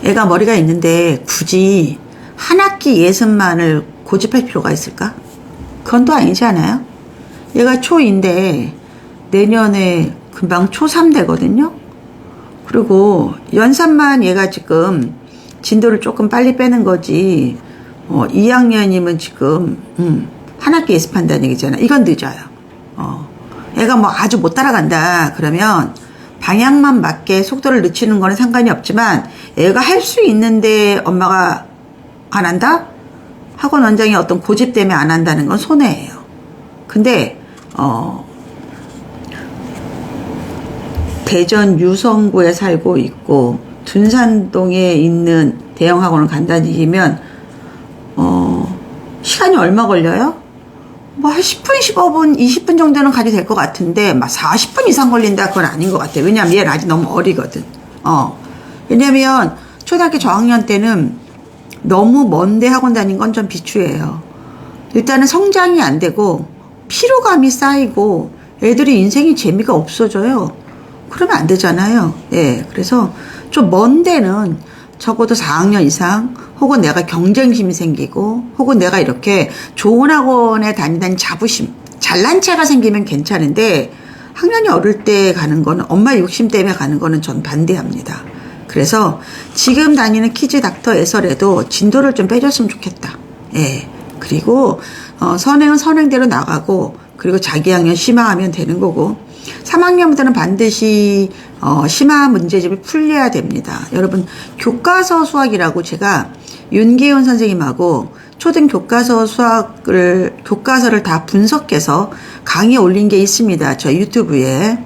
애가 머리가 있는데 굳이 한 학기 예습만을 고집할 필요가 있을까? 그건 또 아니지 않아요? 얘가 초2인데 내년에 금방 초3 되거든요. 그리고 연산만 얘가 지금 진도를 조금 빨리 빼는 거지 2학년이면 지금 한 학기 예습한다는 얘기잖아. 이건 늦어요. 애가 뭐 아주 못 따라간다 그러면 방향만 맞게 속도를 늦추는 거는 상관이 없지만 애가 할 수 있는데 엄마가 안 한다? 학원 원장이 어떤 고집 때문에 안 한다는 건 손해예요. 근데 대전 유성구에 살고 있고 둔산동에 있는 대형 학원을 간다는 얘기면 시간이 얼마 걸려요? 뭐 한 10분, 15분, 20분 정도는 가도 될 것 같은데 막 40분 이상 걸린다 그건 아닌 것 같아요. 왜냐하면 얘는 아직 너무 어리거든. 왜냐면 초등학교 저학년 때는 너무 먼데 학원 다닌 건 좀 비추해요. 일단은 성장이 안 되고 피로감이 쌓이고 애들이 인생이 재미가 없어져요. 그러면 안 되잖아요. 예, 그래서 좀 먼 데는 적어도 4학년 이상, 혹은 내가 경쟁심이 생기고, 혹은 내가 이렇게 좋은 학원에 다니다는 자부심, 잘난 체가 생기면 괜찮은데, 학년이 어릴 때 가는 거는, 엄마 욕심 때문에 가는 거는 전 반대합니다. 그래서 지금 다니는 키즈 닥터에서라도 진도를 좀 빼줬으면 좋겠다. 예. 그리고, 선행은 선행대로 나가고, 그리고 자기 학년 심화하면 되는 거고, 3학년부터는 반드시 심화 문제집을 풀려야 됩니다. 여러분, 교과서 수학이라고 제가 윤기훈 선생님하고 초등 교과서를 다 분석해서 강의 올린 게 있습니다. 저 유튜브에.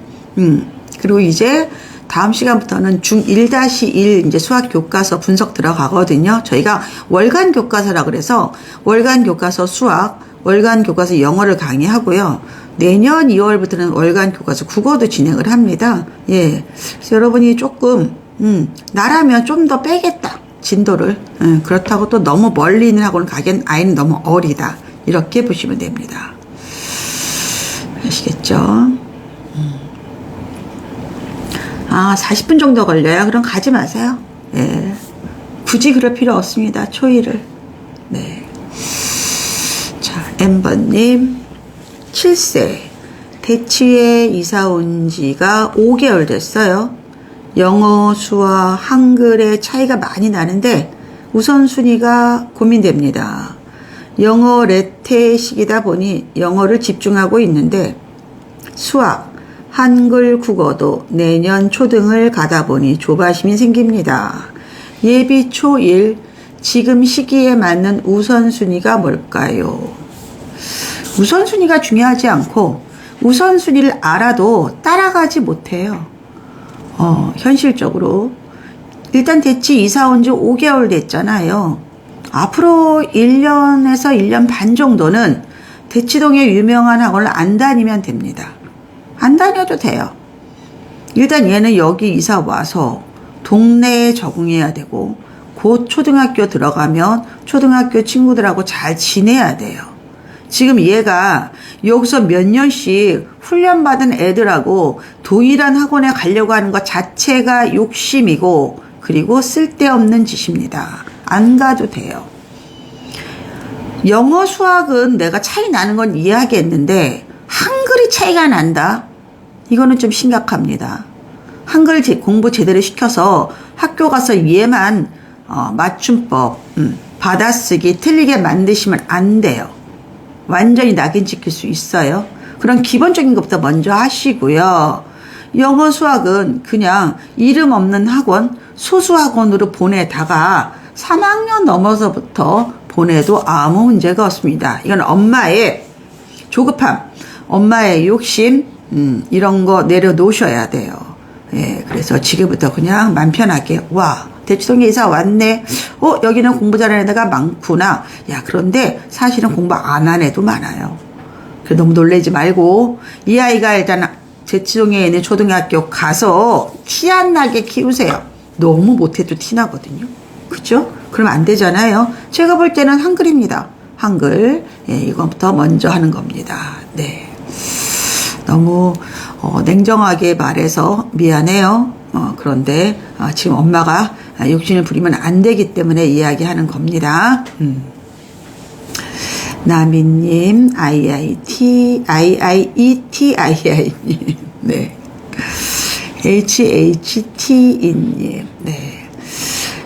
그리고 이제 다음 시간부터는 중1-1 이제 수학 교과서 분석 들어가거든요. 저희가 월간 교과서라 그래서 월간 교과서 수학, 월간 교과서 영어를 강의하고요. 내년 2월부터는 월간 교과서 국어도 진행을 합니다. 예. 그래서 여러분이 조금, 나라면 좀 더 빼겠다. 진도를. 그렇다고 또 너무 멀리 있는 학원 가기엔 아이는 너무 어리다. 이렇게 보시면 됩니다. 아시겠죠? 40분 정도 걸려요. 그럼 가지 마세요. 예. 굳이 그럴 필요 없습니다. 초일을. 네. 자, 엠버님. 7세. 대치에 이사 온 지가 5개월 됐어요. 영어, 수학, 한글의 차이가 많이 나는데 우선순위가 고민됩니다. 영어 레테식이다 보니 영어를 집중하고 있는데 수학, 한글, 국어도 내년 초등을 가다 보니 조바심이 생깁니다. 예비 초1, 지금 시기에 맞는 우선순위가 뭘까요? 우선순위가 중요하지 않고 우선순위를 알아도 따라가지 못해요. 현실적으로. 일단 대치 이사 온 지 5개월 됐잖아요. 앞으로 1년에서 1년 반 정도는 대치동의 유명한 학원을 안 다니면 됩니다. 안 다녀도 돼요. 일단 얘는 여기 이사 와서 동네에 적응해야 되고 곧 초등학교 들어가면 초등학교 친구들하고 잘 지내야 돼요. 지금 얘가 여기서 몇 년씩 훈련받은 애들하고 동일한 학원에 가려고 하는 것 자체가 욕심이고 그리고 쓸데없는 짓입니다. 안 가도 돼요. 영어 수학은 내가 차이 나는 건 이해하겠는데 한글이 차이가 난다? 이거는 좀 심각합니다. 한글 공부 제대로 시켜서 학교 가서 얘만 맞춤법, 받아쓰기 틀리게 만드시면 안 돼요. 완전히 낙인 찍힐 수 있어요. 그런 기본적인 것부터 먼저 하시고요. 영어 수학은 그냥 이름 없는 학원, 소수학원으로 보내다가 3학년 넘어서부터 보내도 아무 문제가 없습니다. 이건 엄마의 조급함, 엄마의 욕심, 이런 거 내려놓으셔야 돼요. 예, 그래서 지금부터 그냥 맘 편하게, 와, 대치동에 이사 왔네. 여기는 공부 잘하는 애가 많구나. 야, 그런데 사실은 공부 안 한 애도 많아요. 그래, 너무 놀라지 말고, 이 아이가 일단 대치동에 있는 초등학교 가서 티 안 나게 키우세요. 너무 못해도 티 나거든요. 그죠? 그러면 안 되잖아요. 제가 볼 때는 한글입니다. 한글. 예, 이것부터 먼저 하는 겁니다. 네. 너무 냉정하게 말해서 미안해요. 그런데 지금 엄마가 욕심을 부리면 안 되기 때문에 이야기하는 겁니다. 나미님, IIETII님, 네. HHTE님, 네.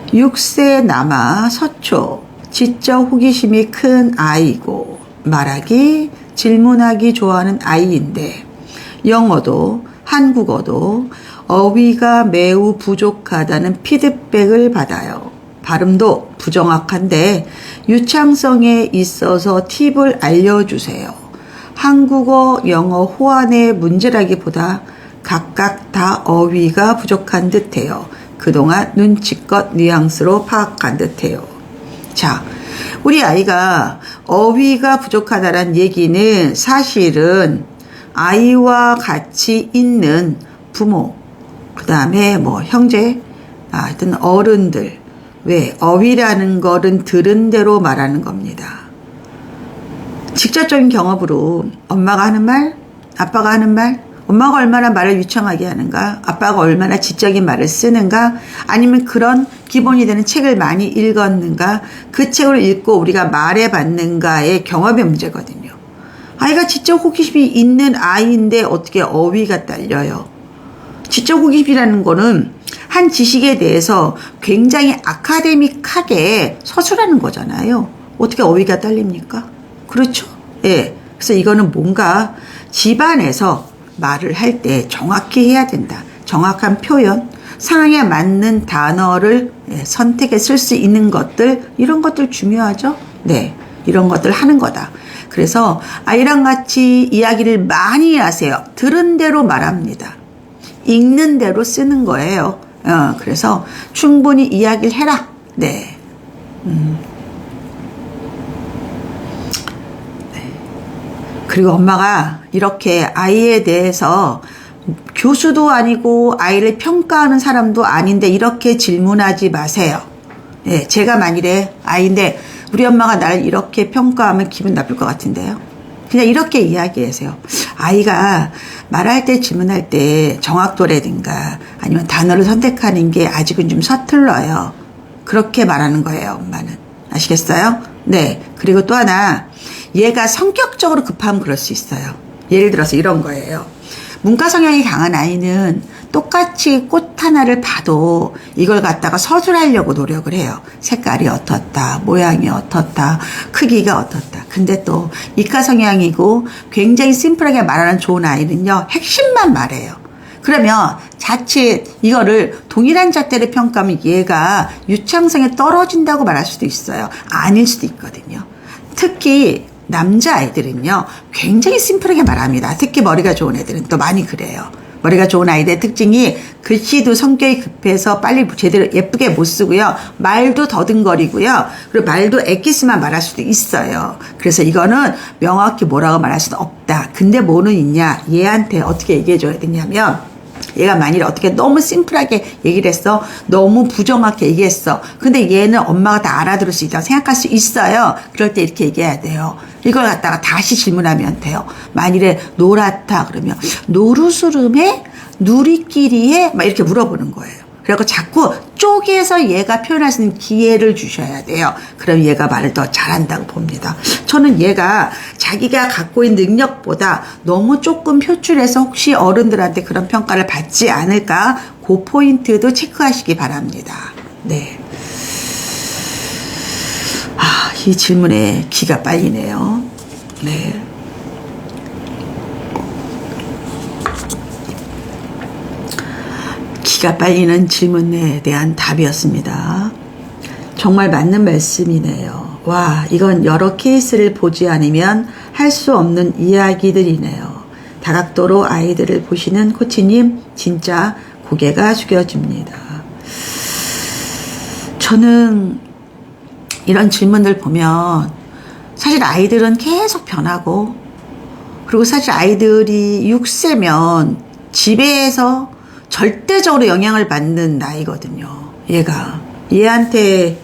6세 남아 서초, 지적 호기심이 큰 아이고, 말하기, 질문하기 좋아하는 아이인데, 영어도 한국어도 어휘가 매우 부족하다는 피드백을 받아요. 발음도 부정확한데 유창성에 있어서 팁을 알려주세요. 한국어, 영어 호환의 문제라기보다 각각 다 어휘가 부족한 듯해요. 그동안 눈치껏 뉘앙스로 파악한 듯해요. 자, 우리 아이가 어휘가 부족하다는 얘기는 사실은 아이와 같이 있는 부모, 그 다음에 뭐 형제, 하여튼 어른들, 왜 어휘라는 거는 들은 대로 말하는 겁니다. 직접적인 경험으로 엄마가 하는 말, 아빠가 하는 말, 엄마가 얼마나 말을 유창하게 하는가, 아빠가 얼마나 지적인 말을 쓰는가, 아니면 그런 기본이 되는 책을 많이 읽었는가, 그 책을 읽고 우리가 말해봤는가의 경험의 문제거든요. 아이가 지적 호기심이 있는 아이인데 어떻게 어휘가 딸려요? 지적 호기심이라는 거는 한 지식에 대해서 굉장히 아카데믹하게 서술하는 거잖아요. 어떻게 어휘가 딸립니까? 그렇죠? 예. 그래서 이거는 뭔가 집안에서 말을 할 때 정확히 해야 된다. 정확한 표현, 상황에 맞는 단어를 선택해 쓸 수 있는 것들, 이런 것들 중요하죠? 네. 이런 것들 하는 거다. 그래서 아이랑 같이 이야기를 많이 하세요. 들은 대로 말합니다. 읽는 대로 쓰는 거예요. 그래서 충분히 이야기를 해라. 네. 그리고 엄마가 이렇게 아이에 대해서 교수도 아니고 아이를 평가하는 사람도 아닌데 이렇게 질문하지 마세요. 예, 제가 만일에 아이인데 우리 엄마가 나를 이렇게 평가하면 기분 나쁠 것 같은데요. 그냥 이렇게 이야기하세요. 아이가 말할 때 질문할 때 정확도라든가 아니면 단어를 선택하는 게 아직은 좀 서툴러요. 그렇게 말하는 거예요, 엄마는. 아시겠어요? 네. 그리고 또 하나, 얘가 성격적으로 급하면 그럴 수 있어요. 예를 들어서 이런 거예요. 문과 성향이 강한 아이는 똑같이 꽃 하나를 봐도 이걸 갖다가 서술하려고 노력을 해요. 색깔이 어떻다, 모양이 어떻다, 크기가 어떻다. 근데 또 이과 성향이고 굉장히 심플하게 말하는 좋은 아이는요, 핵심만 말해요. 그러면 자칫 이거를 동일한 잣대로 평가하면 얘가 유창성에 떨어진다고 말할 수도 있어요. 아닐 수도 있거든요. 특히 남자아이들은요, 굉장히 심플하게 말합니다. 특히 머리가 좋은 애들은 또 많이 그래요. 머리가 좋은 아이들의 특징이 글씨도 성격이 급해서 빨리 제대로 예쁘게 못 쓰고요. 말도 더듬거리고요. 그리고 말도 엑기스만 말할 수도 있어요. 그래서 이거는 명확히 뭐라고 말할 수는 없다. 근데 뭐는 있냐? 얘한테 어떻게 얘기해 줘야 되냐면, 얘가 만일에 어떻게 너무 심플하게 얘기를 했어. 너무 부정확하게 얘기했어. 근데 얘는 엄마가 다 알아들을 수 있다고 생각할 수 있어요. 그럴 때 이렇게 얘기해야 돼요. 이걸 갖다가 다시 질문하면 돼요. 만일에 노랗다 그러면 노루스름해? 누리끼리해? 막 이렇게 물어보는 거예요. 그리고 자꾸 쪼개서 얘가 표현할 수 있는 기회를 주셔야 돼요. 그럼 얘가 말을 더 잘한다고 봅니다. 저는 얘가 자기가 갖고 있는 능력보다 너무 조금 표출해서 혹시 어른들한테 그런 평가를 받지 않을까? 그 포인트도 체크하시기 바랍니다. 네. 이 질문에 기가 빨리네요. 네. 기가 빨리는 질문에 대한 답이었습니다. 정말 맞는 말씀이네요. 와, 이건 여러 케이스를 보지 않으면 할 수 없는 이야기들이네요. 다각도로 아이들을 보시는 코치님, 진짜 고개가 숙여집니다. 저는 이런 질문들 보면 사실 아이들은 계속 변하고, 그리고 사실 아이들이 6세면 집에서 절대적으로 영향을 받는 나이거든요. 얘한테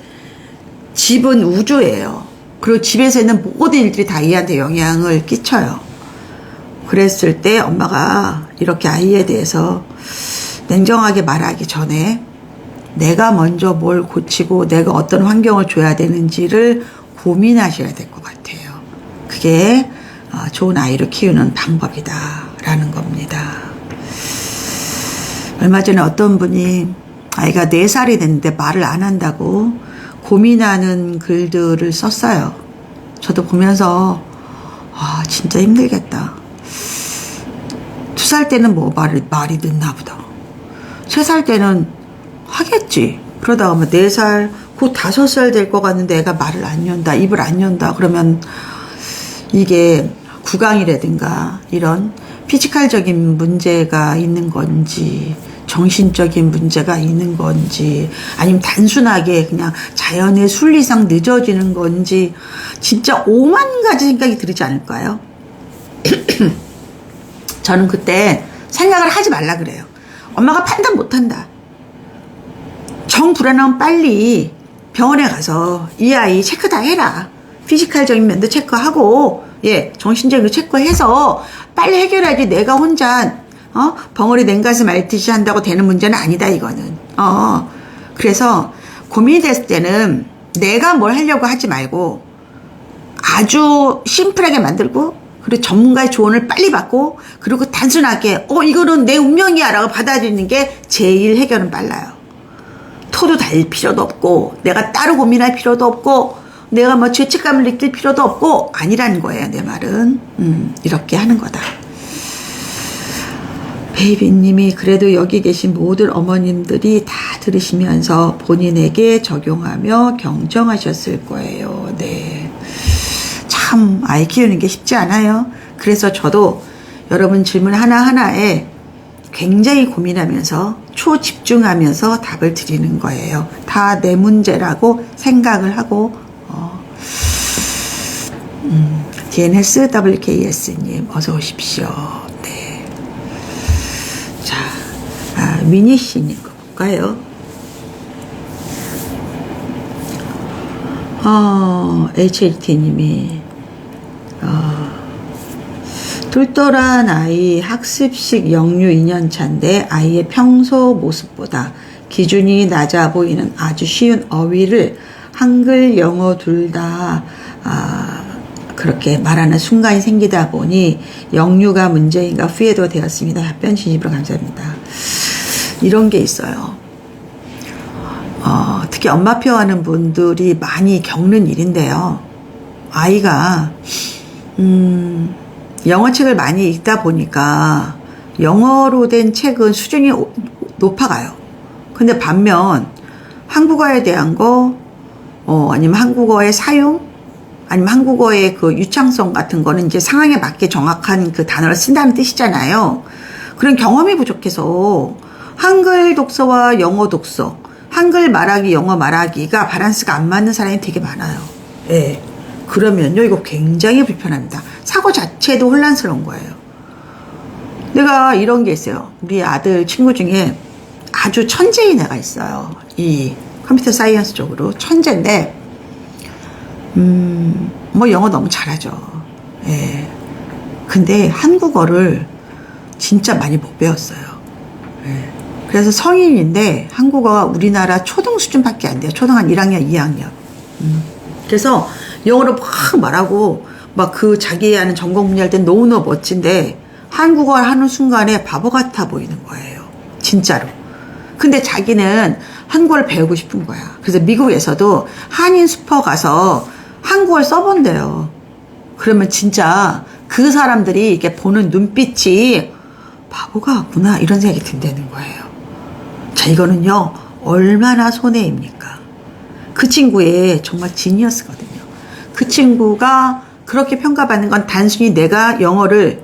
집은 우주예요. 그리고 집에서 있는 모든 일들이 다 얘한테 영향을 끼쳐요. 그랬을 때 엄마가 이렇게 아이에 대해서 냉정하게 말하기 전에 내가 먼저 뭘 고치고 내가 어떤 환경을 줘야 되는지를 고민하셔야 될 것 같아요. 그게 좋은 아이를 키우는 방법이다라는 겁니다. 얼마 전에 어떤 분이 아이가 4살이 됐는데 말을 안 한다고 고민하는 글들을 썼어요. 저도 보면서 진짜 힘들겠다. 2살 때는 뭐 말이 늦나 보다. 3살 때는 하겠지. 그러다가 뭐 4살, 곧 5살 될 것 같는데 애가 말을 안 연다, 입을 안 연다. 그러면 이게 구강이라든가 이런 피지컬적인 문제가 있는 건지, 정신적인 문제가 있는 건지, 아니면 단순하게 그냥 자연의 순리상 늦어지는 건지, 진짜 5만 가지 생각이 들지 않을까요? 저는 그때 생각을 하지 말라 그래요. 엄마가 판단 못한다. 정 불안하면 빨리 병원에 가서 이 아이 체크 다 해라. 피지컬적인 면도 체크하고 예, 정신적으로 체크해서 빨리 해결해야지 내가 혼자, 벙어리 냉가슴 앓듯이 한다고 되는 문제는 아니다, 이거는. 그래서 고민이 됐을 때는 내가 뭘 하려고 하지 말고 아주 심플하게 만들고, 그리고 전문가의 조언을 빨리 받고, 그리고 단순하게, 이거는 내 운명이야 라고 받아들이는 게 제일 해결은 빨라요. 토도 달 필요도 없고, 내가 따로 고민할 필요도 없고, 내가 뭐 죄책감을 느낄 필요도 없고, 아니라는 거예요, 내 말은. 이렇게 하는 거다. 베이비님이 그래도 여기 계신 모든 어머님들이 다 들으시면서 본인에게 적용하며 경정하셨을 거예요. 네. 참, 아이 키우는 게 쉽지 않아요. 그래서 저도 여러분 질문 하나하나에 굉장히 고민하면서 초집중하면서 답을 드리는 거예요. 다 내 문제라고 생각을 하고, DNS WKS님 어서 오십시오. 네. 자, 미니 씨님 거 볼까요? HLT님이 똘똘한 아이 학습식 영유 2년차인데 아이의 평소 모습보다 기준이 낮아 보이는 아주 쉬운 어휘를 한글, 영어 둘 다 그렇게 말하는 순간이 생기다 보니 영유가 문제인가 후회도 되었습니다. 답변 진심으로 감사합니다. 이런 게 있어요. 특히 엄마표 하는 분들이 많이 겪는 일인데요. 아이가 영어책을 많이 읽다 보니까 영어로 된 책은 수준이 높아가요. 근데 반면 한국어에 대한 거 아니면 한국어의 사용 아니면 한국어의 그 유창성 같은 거는 이제 상황에 맞게 정확한 그 단어를 쓴다는 뜻이잖아요. 그런 경험이 부족해서 한글 독서와 영어 독서, 한글 말하기, 영어 말하기가 밸런스가 안 맞는 사람이 되게 많아요. 예. 그러면요, 이거 굉장히 불편합니다. 사고 자체도 혼란스러운 거예요. 내가 이런 게 있어요. 우리 아들 친구 중에 아주 천재인 애가 있어요. 이 컴퓨터 사이언스 쪽으로 천재인데, 뭐 영어 너무 잘하죠. 예. 근데 한국어를 진짜 많이 못 배웠어요. 예. 그래서 성인인데 한국어가 우리나라 초등 수준밖에 안 돼요. 초등 한 1학년, 2학년. 그래서 영어를 막 말하고 막 그 자기 하는 전공 분야할 땐 너무너무 멋진데 한국어 하는 순간에 바보 같아 보이는 거예요. 진짜로. 근데 자기는 한국어를 배우고 싶은 거야. 그래서 미국에서도 한인 슈퍼 가서 한국어를 써본대요. 그러면 진짜 그 사람들이 이렇게 보는 눈빛이 바보가 같구나 이런 생각이 든다는 거예요. 자, 이거는요 얼마나 손해입니까? 그 친구의 정말 지니어스거든요. 그 친구가 그렇게 평가받는 건 단순히 내가 영어를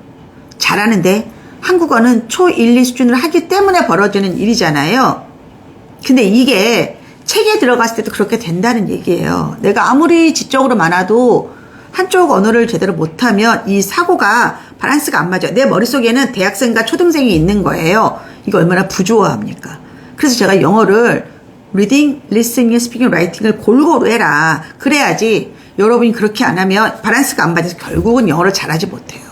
잘하는데 한국어는 초 1, 2 수준으로 하기 때문에 벌어지는 일이잖아요. 근데 이게 책에 들어갔을 때도 그렇게 된다는 얘기예요. 내가 아무리 지적으로 많아도 한쪽 언어를 제대로 못하면 이 사고가 밸런스가 안 맞아요. 내 머릿속에는 대학생과 초등생이 있는 거예요. 이거 얼마나 부조화합니까? 그래서 제가 영어를 리딩, 리스닝, 스피킹, 라이팅을 골고루 해라. 그래야지 여러분이 그렇게 안 하면 밸런스가 안 맞아서 결국은 영어를 잘하지 못해요.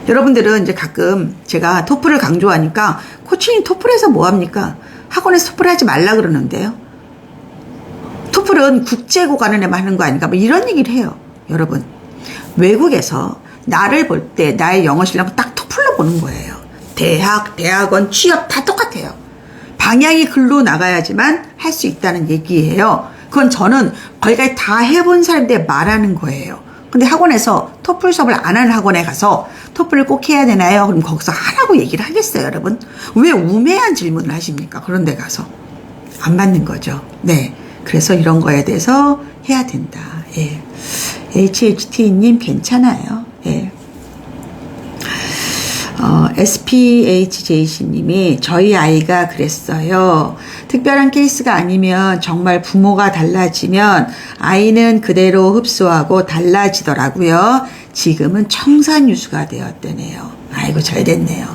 여러분들은 이제 가끔 제가 토플을 강조하니까 코치님 토플에서 뭐 합니까? 학원에서 토플 하지 말라 그러는데요. 토플은 국제고 가는 애만 하는 거 아닌가? 뭐 이런 얘기를 해요. 여러분, 외국에서 나를 볼 때 나의 영어 실력은 딱 토플로 보는 거예요. 대학, 대학원, 취업 다 똑같아요. 방향이 글로 나가야지만 할 수 있다는 얘기예요. 그건 저는 거기까지 다 해본 사람들 말하는 거예요. 근데 학원에서 토플 수업을 안 하는 학원에 가서 토플을 꼭 해야 되나요? 그럼 거기서 하라고 얘기를 하겠어요, 여러분? 왜 우매한 질문을 하십니까? 그런 데 가서. 안 맞는 거죠. 네. 그래서 이런 거에 대해서 해야 된다. 예. HHT님 괜찮아요. 예. SPHJC님이 저희 아이가 그랬어요. 특별한 케이스가 아니면 정말 부모가 달라지면 아이는 그대로 흡수하고 달라지더라고요. 지금은 청산유수가 되었다네요. 아이고 잘 됐네요.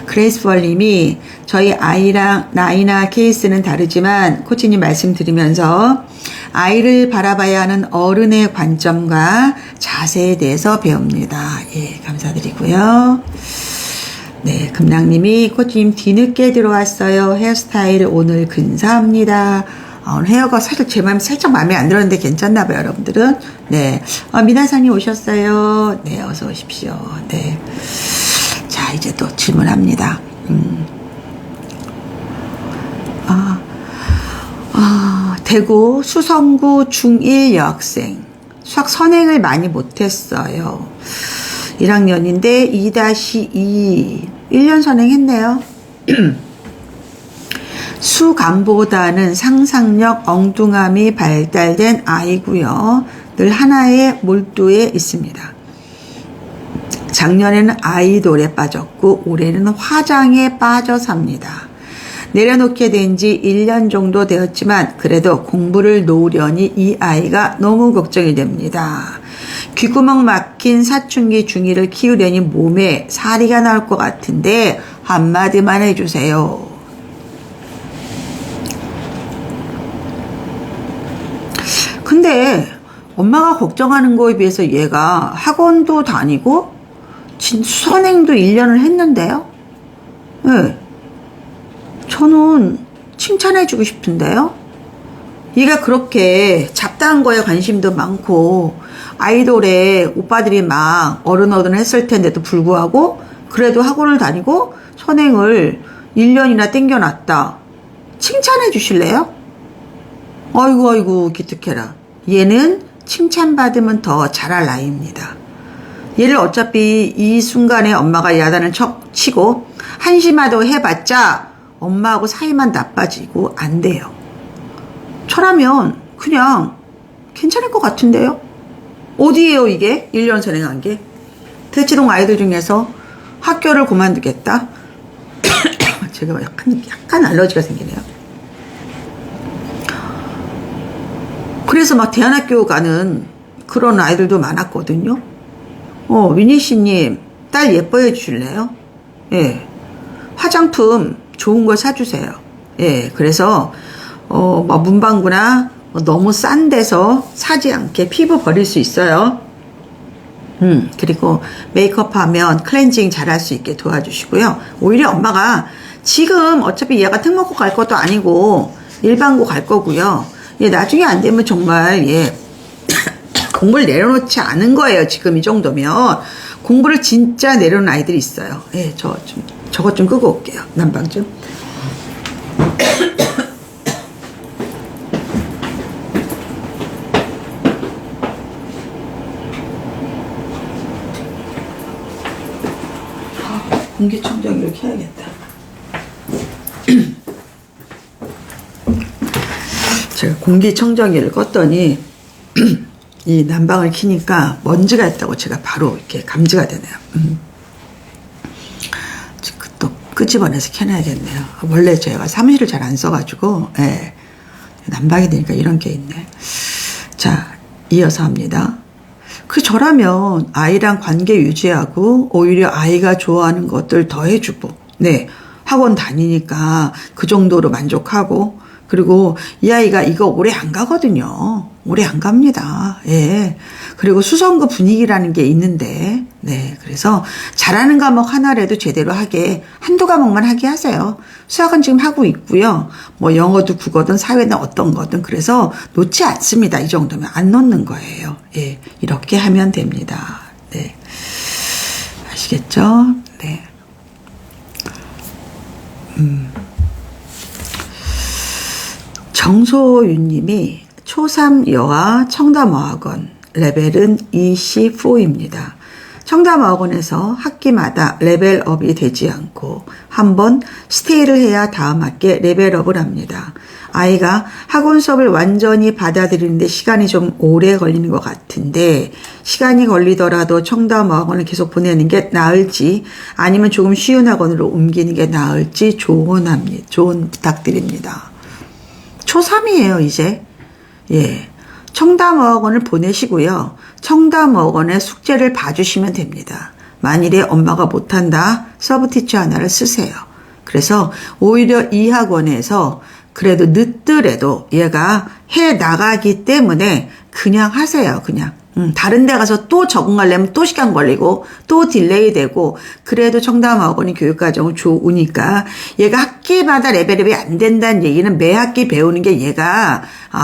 그레이스벌님이 저희 아이랑 나이나 케이스는 다르지만 코치님 말씀드리면서 아이를 바라봐야 하는 어른의 관점과 자세에 대해서 배웁니다. 예, 감사드리고요. 네, 금랑님이 코치님 뒤늦게 들어왔어요. 헤어스타일 오늘 근사합니다. 오늘 헤어가 사실 제 마음에 살짝 마음에 안 들었는데 괜찮나 봐요, 여러분들은. 네, 미나상이 오셨어요. 네, 어서 오십시오. 네. 자, 이제 또 질문합니다. 대구 수성구 중1 여학생. 수학 선행을 많이 못했어요. 1학년인데 2-2 1년 선행했네요. 수감보다는 상상력, 엉뚱함이 발달된 아이고요. 늘 하나의 몰두에 있습니다. 작년에는 아이돌에 빠졌고 올해는 화장에 빠져 삽니다. 내려놓게 된 지 1년 정도 되었지만 그래도 공부를 놓으려니 이 아이가 너무 걱정이 됩니다. 귓구멍 막힌 사춘기 중2를 키우려니 몸에 사리가 나올 것 같은데 한마디만 해주세요. 근데 엄마가 걱정하는 거에 비해서 얘가 학원도 다니고 선행도 1년을 했는데요. 네. 저는 칭찬해주고 싶은데요. 얘가 그렇게 잡다한 거에 관심도 많고 아이돌에 오빠들이 막 어른어른 했을 텐데도 불구하고 그래도 학원을 다니고 선행을 1년이나 땡겨놨다. 칭찬해 주실래요? 아이고 기특해라. 얘는 칭찬받으면 더 잘할 나이입니다. 얘를 어차피 이 순간에 엄마가 야단을 치고 한심하다고 해봤자 엄마하고 사이만 나빠지고 안 돼요. 저라면 그냥 괜찮을 것 같은데요. 어디예요 이게? 1년 선행한 게. 대치동 아이들 중에서 학교를 그만두겠다. 제가 약간 알러지가 생기네요. 그래서 막 대안학교 가는 그런 아이들도 많았거든요. 위니씨님 딸 예뻐해 주실래요? 예, 화장품 좋은 걸 사주세요. 예, 그래서 문방구나 너무 싼 데서 사지 않게 피부 버릴 수 있어요. 그리고 메이크업 하면 클렌징 잘할 수 있게 도와주시고요. 오히려 엄마가 지금 어차피 얘가 특목고 갈 것도 아니고 일반고 갈 거고요. 얘 나중에 안 되면 정말 얘 공부를 내려놓지 않은 거예요. 지금 이 정도면 공부를 진짜 내려놓은 아이들이 있어요. 예, 저것 좀 끄고 올게요. 난방 좀. 공기청정 이렇게 해야겠다. 제가 공기청정기를 껐더니 이 난방을 켜니까 먼지가 있다고 제가 바로 이렇게 감지가 되네요. 또 끄집어내서 켜놔야겠네요. 원래 제가 사무실을 잘 안 써가지고 예, 난방이 되니까 이런 게 있네. 자, 이어서 합니다. 저라면 아이랑 관계 유지하고 오히려 아이가 좋아하는 것들 더 해주고 네, 학원 다니니까 그 정도로 만족하고 그리고 이 아이가 이거 오래 안 가거든요. 오래 안 갑니다. 예. 그리고 수성구 분위기라는 게 있는데, 네. 그래서 잘하는 과목 하나라도 제대로 하게, 한두 과목만 하게 하세요. 수학은 지금 하고 있고요. 영어도 국어든 사회는 어떤 거든. 그래서 놓지 않습니다. 이 정도면 안 놓는 거예요. 예. 이렇게 하면 됩니다. 네. 아시겠죠? 네. 정소윤님이 초3 여아 청담어학원 레벨은 EC4입니다. 청담어학원에서 학기마다 레벨업이 되지 않고 한번 스테이를 해야 다음 학기에 레벨업을 합니다. 아이가 학원 수업을 완전히 받아들이는데 시간이 좀 오래 걸리는 것 같은데 시간이 걸리더라도 청담어학원을 계속 보내는 게 나을지 아니면 조금 쉬운 학원으로 옮기는 게 나을지 조언 부탁드립니다. 초3이에요, 이제. 예. 청담어학원을 보내시고요. 청담어학원의 숙제를 봐주시면 됩니다. 만일에 엄마가 못한다, 서브티처 하나를 쓰세요. 그래서 오히려 이 학원에서 그래도 늦더라도 얘가 해 나가기 때문에 그냥 하세요. 그냥. 다른 데 가서 또 적응하려면 또 시간 걸리고 또 딜레이 되고, 그래도 청담학원이 교육과정은 좋으니까 얘가 학기마다 레벨업이 안 된다는 얘기는 매 학기 배우는 게 얘가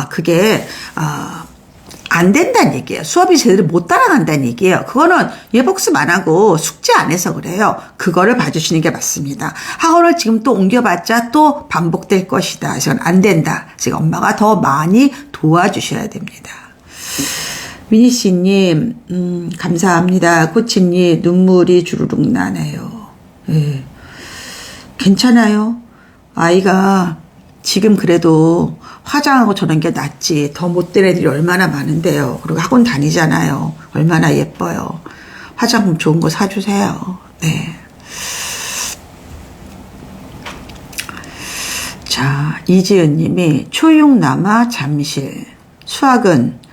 그게 안 된다는 얘기예요. 수업이 제대로 못 따라간다는 얘기예요. 그거는 얘 복습 안 하고 숙제 안 해서 그래요. 그거를 봐주시는 게 맞습니다. 학원을 지금 또 옮겨봤자 또 반복될 것이다. 그래서 안 된다. 지금 엄마가 더 많이 도와주셔야 됩니다. 미니 씨님, 감사합니다. 코치님, 눈물이 주르륵 나네요. 예. 괜찮아요. 아이가 지금 그래도 화장하고 저런 게 낫지. 더 못된 애들이 얼마나 많은데요. 그리고 학원 다니잖아요. 얼마나 예뻐요. 화장품 좋은 거 사주세요. 네. 자, 이지은 님이 초6 남아 잠실. 수학은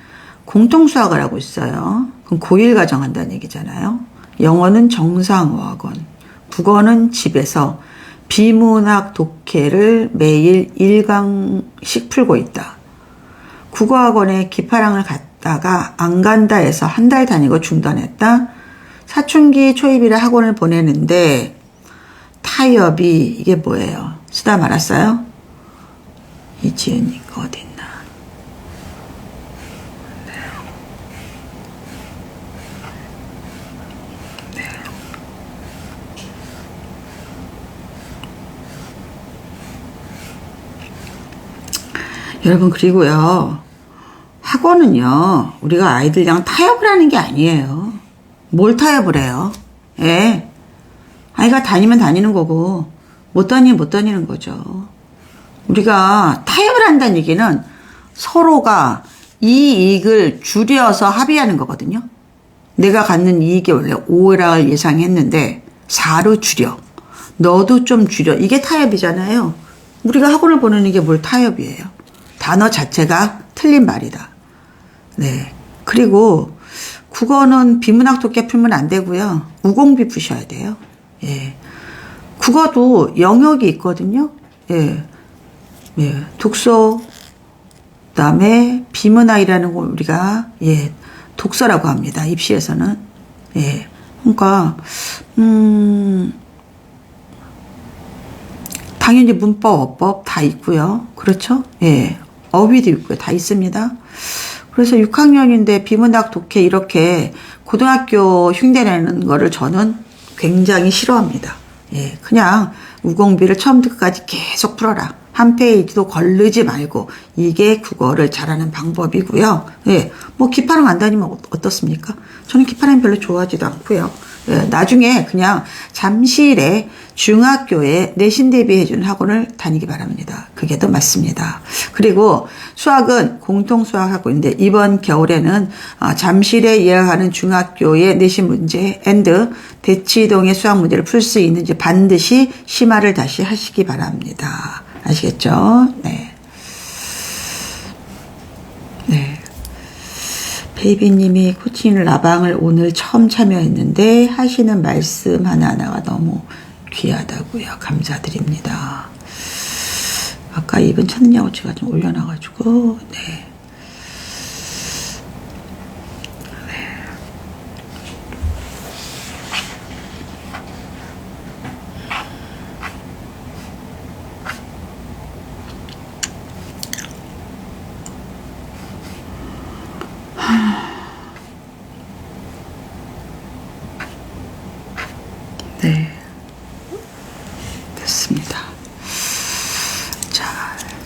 공통수학을 하고 있어요. 그럼 고1 가정한다는 얘기잖아요. 영어는 정상어학원, 국어는 집에서 비문학 독해를 매일 1강씩 풀고 있다. 국어학원에 기파랑을 갔다가 안 간다 해서 한 달 다니고 중단했다. 사춘기 초입이라 학원을 보내는데 타협이 이게 뭐예요? 쓰다 말았어요? 이지은이 거 어디 있나? 여러분, 그리고요, 학원은요, 우리가 아이들이랑 타협을 하는 게 아니에요. 뭘 타협을 해요? 예. 아이가 다니면 다니는 거고, 못 다니면 못 다니는 거죠. 우리가 타협을 한다는 얘기는 서로가 이익을 줄여서 합의하는 거거든요. 내가 갖는 이익이 원래 5를 예상했는데 4로 줄여. 너도 좀 줄여. 이게 타협이잖아요. 우리가 학원을 보내는 게 뭘 타협이에요. 단어 자체가 틀린 말이다. 네. 그리고 국어는 비문학 독해 풀면 안 되고요. 우공비 푸셔야 돼요. 예. 국어도 영역이 있거든요. 예. 예. 독서, 그다음에 비문학이라는 걸 우리가 독서라고 합니다. 입시에서는. 예. 그러니까 당연히 문법, 어법 다 있고요. 그렇죠? 예. 어휘도 있고요. 다 있습니다. 그래서 6학년인데 비문학 독해 이렇게 고등학교 흉내내는 거를 저는 굉장히 싫어합니다. 예. 그냥 우공비를 처음부터 끝까지 계속 풀어라. 한 페이지도 걸르지 말고, 이게 국어를 잘하는 방법이고요. 예. 뭐 기파랑 안 다니면 어떻습니까? 저는 기파랑 별로 좋아하지도 않고요. 예. 나중에 그냥 잠실에 중학교에 내신 대비해주는 학원을 다니기 바랍니다. 그게 더 맞습니다. 그리고 수학은 공통수학하고 있는데 이번 겨울에는 잠실에 예약하는 중학교의 내신 문제 앤드 대치동의 수학 문제를 풀 수 있는지 반드시 심화를 다시 하시기 바랍니다. 아시겠죠? 네. 네. 베이비님이 코칭 라방을 오늘 처음 참여했는데 하시는 말씀 하나하나가 너무 귀하다고요. 감사드립니다. 아까 입은 쳤냐고 제가 좀 올려놔가지고, 네. 네. 됐습니다. 자,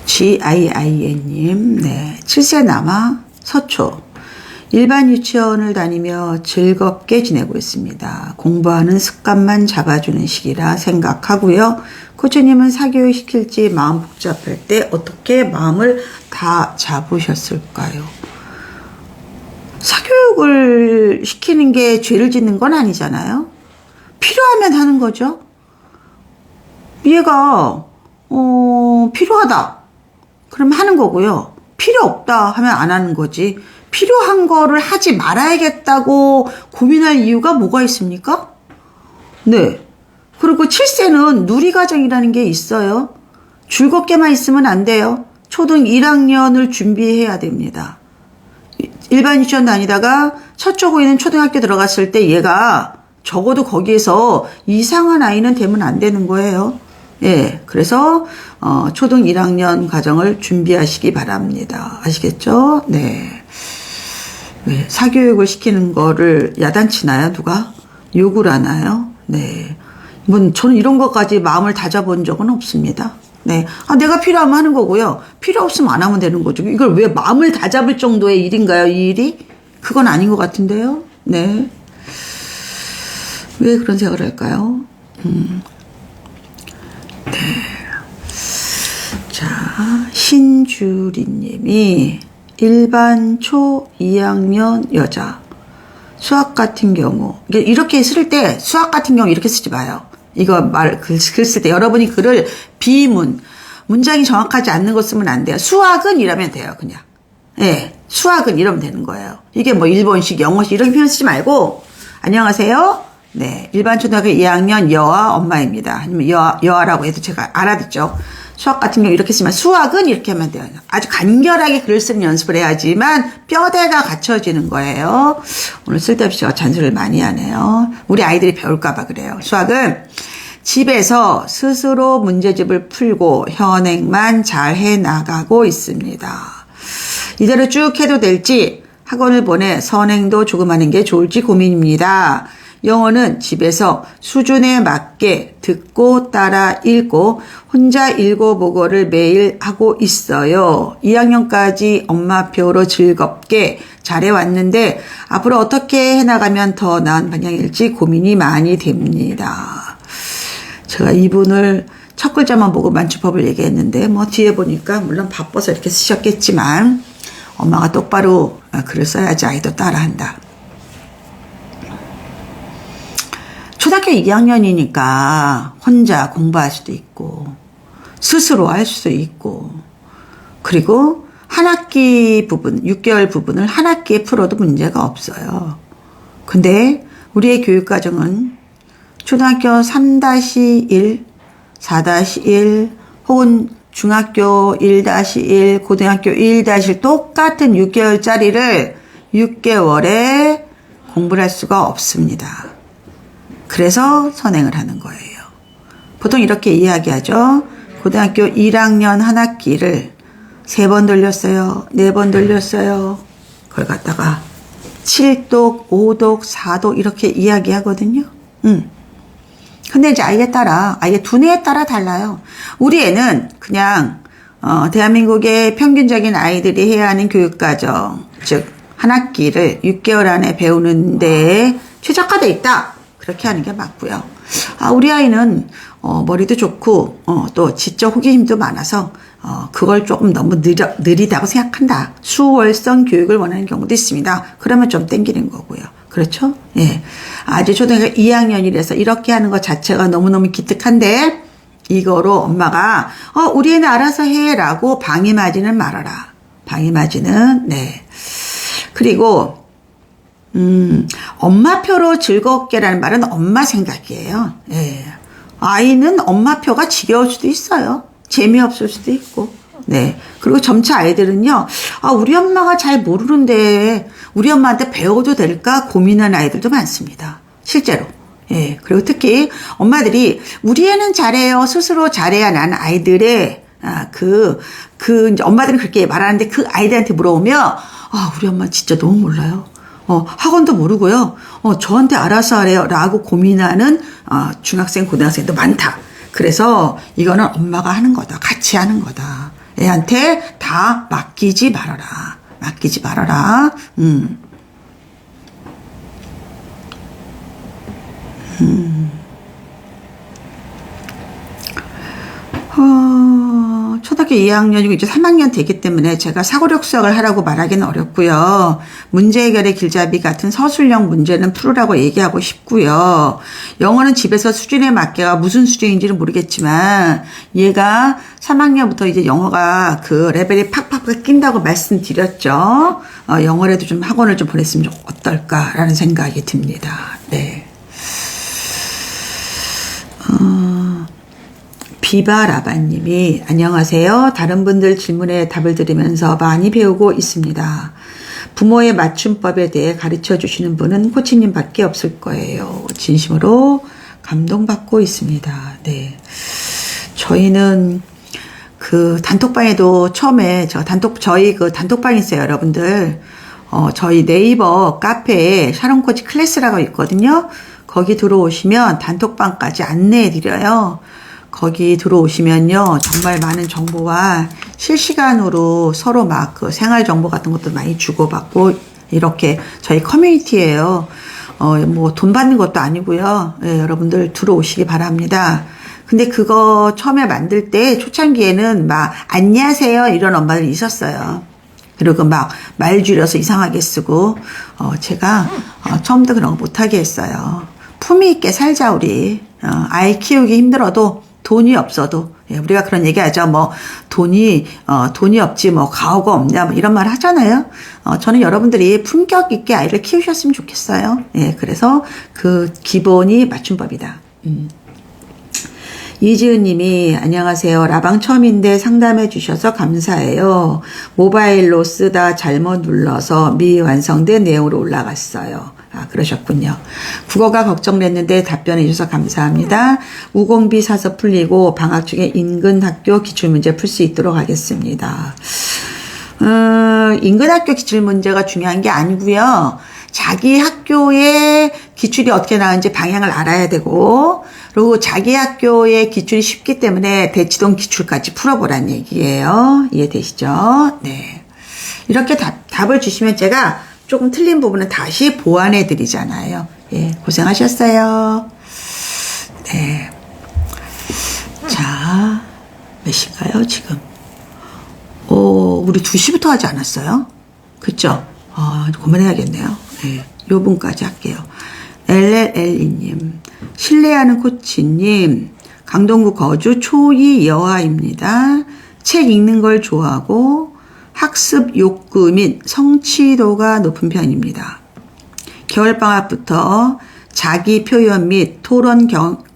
GIIN님, 네. 7세 남아 서초. 일반 유치원을 다니며 즐겁게 지내고 있습니다. 공부하는 습관만 잡아주는 시기라 생각하고요. 코치님은 사교육 시킬지 마음 복잡할 때 어떻게 마음을 다 잡으셨을까요? 사교육을 시키는 게 죄를 짓는 건 아니잖아요. 필요하면 하는 거죠. 얘가 필요하다 그러면 하는 거고요. 필요 없다 하면 안 하는 거지. 필요한 거를 하지 말아야겠다고 고민할 이유가 뭐가 있습니까? 네. 그리고 7세는 누리과정이라는 게 있어요. 즐겁게만 있으면 안 돼요. 초등 1학년을 준비해야 됩니다. 일반 유치원 다니다가 서초 보이는 초등학교 들어갔을 때 얘가 적어도 거기에서 이상한 아이는 되면 안 되는 거예요. 예, 그래서 초등 1학년 과정을 준비하시기 바랍니다. 아시겠죠? 네. 네, 사교육을 시키는 거를 야단치나요? 누가? 욕을 하나요? 네. 저는 이런 것까지 마음을 다잡은 적은 없습니다. 네. 내가 필요하면 하는 거고요. 필요 없으면 안 하면 되는 거죠. 이걸 왜 마음을 다잡을 정도의 일인가요, 이 일이? 그건 아닌 것 같은데요. 네. 왜 그런 생각을 할까요? 네. 자, 신주리님이 일반 초 2학년 여자. 수학 같은 경우. 이렇게 쓸 때, 수학 같은 경우 이렇게 쓰지 마요. 이거 글 쓸 때 여러분이 글을 비문, 문장이 정확하지 않는 거 쓰면 안 돼요. 수학은 이러면 돼요, 그냥. 예, 수학은 이러면 되는 거예요. 이게 뭐 일본식, 영어식 이런 표현 쓰지 말고, 안녕하세요. 네, 일반 초등학교 2학년 여아 엄마입니다. 아니면 여아라고 해도 제가 알아듣죠. 수학 같은 경우 이렇게 쓰면 수학은 이렇게 하면 돼요. 아주 간결하게 글을 쓰는 연습을 해야지만 뼈대가 갖춰지는 거예요. 오늘 쓸데없이 제가 잔소리를 많이 하네요. 우리 아이들이 배울까봐 그래요. 수학은 집에서 스스로 문제집을 풀고 현행만 잘 해나가고 있습니다. 이대로 쭉 해도 될지 학원을 보내 선행도 조금 하는 게 좋을지 고민입니다. 영어는 집에서 수준에 맞게 듣고 따라 읽고 혼자 읽어보고를 매일 하고 있어요. 2학년까지 엄마표로 즐겁게 잘해왔는데 앞으로 어떻게 해나가면 더 나은 방향일지 고민이 많이 됩니다. 제가 이분을 첫 글자만 보고 만주법을 얘기했는데 뭐 뒤에 보니까 물론 바빠서 이렇게 쓰셨겠지만 엄마가 똑바로 글을 써야지 아이도 따라한다. 초등학교 2학년이니까 혼자 공부할 수도 있고 스스로 할 수도 있고 그리고 한 학기 부분, 6개월 부분을 한 학기에 풀어도 문제가 없어요. 근데 우리의 교육과정은 초등학교 3-1, 4-1 혹은 중학교 1-1, 고등학교 1-1 똑같은 6개월짜리를 6개월에 공부를 할 수가 없습니다. 그래서 선행을 하는 거예요. 보통 이렇게 이야기하죠. 고등학교 1학년 한 학기를 3번 돌렸어요. 4번 돌렸어요. 그걸 갖다가 7독, 5독, 4독 이렇게 이야기하거든요. 근데 이제 아이에 따라, 아이의 두뇌에 따라 달라요. 우리 애는 그냥 대한민국의 평균적인 아이들이 해야 하는 교육과정, 즉 한 학기를 6개월 안에 배우는 데에 최적화되어 있다. 그렇게 하는 게 맞고요. 우리 아이는 머리도 좋고 또 지적 호기심도 많아서 그걸 조금 너무 느리다고 생각한다. 수월성 교육을 원하는 경우도 있습니다. 그러면 좀 땡기는 거고요. 그렇죠? 예. 아직 초등학교 2학년이라서 이렇게 하는 것 자체가 너무너무 기특한데 이거로 엄마가 우리 애는 알아서 해라고 방임하지는 말아라. 방임하지는 네. 그리고 엄마표로 즐겁게라는 말은 엄마 생각이에요. 예. 아이는 엄마표가 지겨울 수도 있어요. 재미없을 수도 있고. 네. 그리고 점차 아이들은요, 우리 엄마가 잘 모르는데 우리 엄마한테 배워도 될까 고민하는 아이들도 많습니다. 실제로. 예. 그리고 특히 엄마들이 우리 애는 잘해요. 스스로 잘해야 나는 아이들의 이제 엄마들은 그렇게 말하는데 그 아이들한테 물어보면 우리 엄마 진짜 너무 몰라요. 학원도 모르고요. 저한테 알아서 하래요. 라고 고민하는 중학생, 고등학생도 많다. 그래서 이거는 엄마가 하는 거다. 같이 하는 거다. 애한테 다 맡기지 말아라. 맡기지 말아라. 초등학교 2학년이고 이제 3학년 되기 때문에 제가 사고력 수학을 하라고 말하기는 어렵고요. 문제 해결의 길잡이 같은 서술형 문제는 풀으라고 얘기하고 싶고요. 영어는 집에서 수준에 맞게가 무슨 수준인지는 모르겠지만 얘가 3학년부터 이제 영어가 그 레벨이 팍팍팍 낀다고 말씀드렸죠. 영어라도 좀 학원을 좀 보냈으면 어떨까라는 생각이 듭니다. 네. 비바라바님이 안녕하세요. 다른 분들 질문에 답을 들으면서 많이 배우고 있습니다. 부모의 맞춤법에 대해 가르쳐 주시는 분은 코치님 밖에 없을 거예요. 진심으로 감동받고 있습니다. 네. 저희는 그 단톡방에도 처음에 저희 그 단톡방 있어요, 여러분들. 저희 네이버 카페에 샤론 코치 클래스라고 있거든요. 거기 들어오시면 단톡방까지 안내해 드려요. 거기 들어오시면요, 정말 많은 정보와 실시간으로 서로 막 그 생활 정보 같은 것도 많이 주고받고 이렇게 저희 커뮤니티예요. 뭐 돈 받는 것도 아니고요. 예, 여러분들 들어오시기 바랍니다. 근데 그거 처음에 만들 때 초창기에는 막 안녕하세요 이런 엄마들이 있었어요. 그리고 막 말 줄여서 이상하게 쓰고 제가 처음부터 그런 거 못하게 했어요. 품위 있게 살자 우리. 아이 키우기 힘들어도 돈이 없어도, 예, 우리가 그런 얘기 하죠. 뭐 돈이 없지 뭐 가오가 없냐 뭐 이런 말 하잖아요. 저는 여러분들이 품격 있게 아이를 키우셨으면 좋겠어요. 예, 그래서 그 기본이 맞춤법이다. 이지은 님이 안녕하세요. 라방 처음인데 상담해 주셔서 감사해요. 모바일로 쓰다 잘못 눌러서 미완성된 내용으로 올라갔어요. 그러셨군요. 국어가 걱정됐는데 답변해 주셔서 감사합니다. 우공비 사서 풀리고 방학 중에 인근 학교 기출문제 풀 수 있도록 하겠습니다. 인근 학교 기출문제가 중요한 게 아니고요. 자기 학교의 기출이 어떻게 나오는지 방향을 알아야 되고, 그리고 자기 학교의 기출이 쉽기 때문에 대치동 기출까지 풀어보란 얘기예요. 이해되시죠? 네. 이렇게 답을 주시면 제가 조금 틀린 부분은 다시 보완해 드리잖아요. 예, 고생하셨어요. 네. 자, 몇 시인가요, 지금? 우리 2시부터 하지 않았어요? 그쵸? 그만해야겠네요. 네, 요 분까지 할게요. LLL님, 신뢰하는 코치님, 강동구 거주 초2 여아입니다. 책 읽는 걸 좋아하고 학습 욕구 및 성취도가 높은 편입니다. 겨울방학부터 자기 표현 및 토론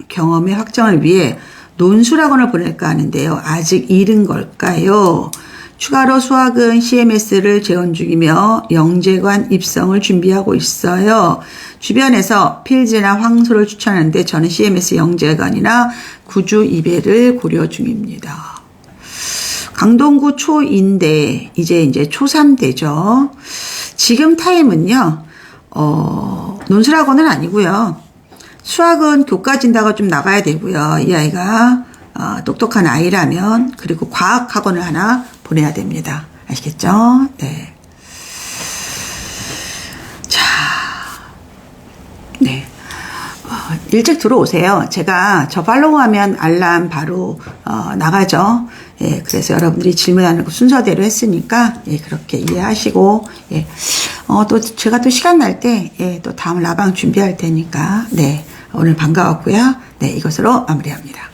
경험의 확장을 위해 논술학원을 보낼까 하는데요. 아직 이른 걸까요? 추가로 수학은 CMS를 재원 중이며 영재관 입성을 준비하고 있어요. 주변에서 필즈나 황소를 추천하는데 저는 CMS 영재관이나 구주 이배를 고려 중입니다. 강동구 초인데 이제 초3 되죠. 지금 타임은요. 논술학원은 아니고요. 수학은 교과 진다가 좀 나가야 되고요. 이 아이가 똑똑한 아이라면, 그리고 과학학원을 하나 보내야 됩니다. 아시겠죠? 네. 자, 네. 일찍 들어오세요. 제가 저 팔로우하면 알람 바로 나가죠. 예, 그래서 여러분들이 질문하는 거 순서대로 했으니까, 예, 그렇게 이해하시고, 예, 또 제가 또 시간 날 때, 예, 또 다음 라방 준비할 테니까, 네, 오늘 반가웠고요. 네, 이것으로 마무리합니다.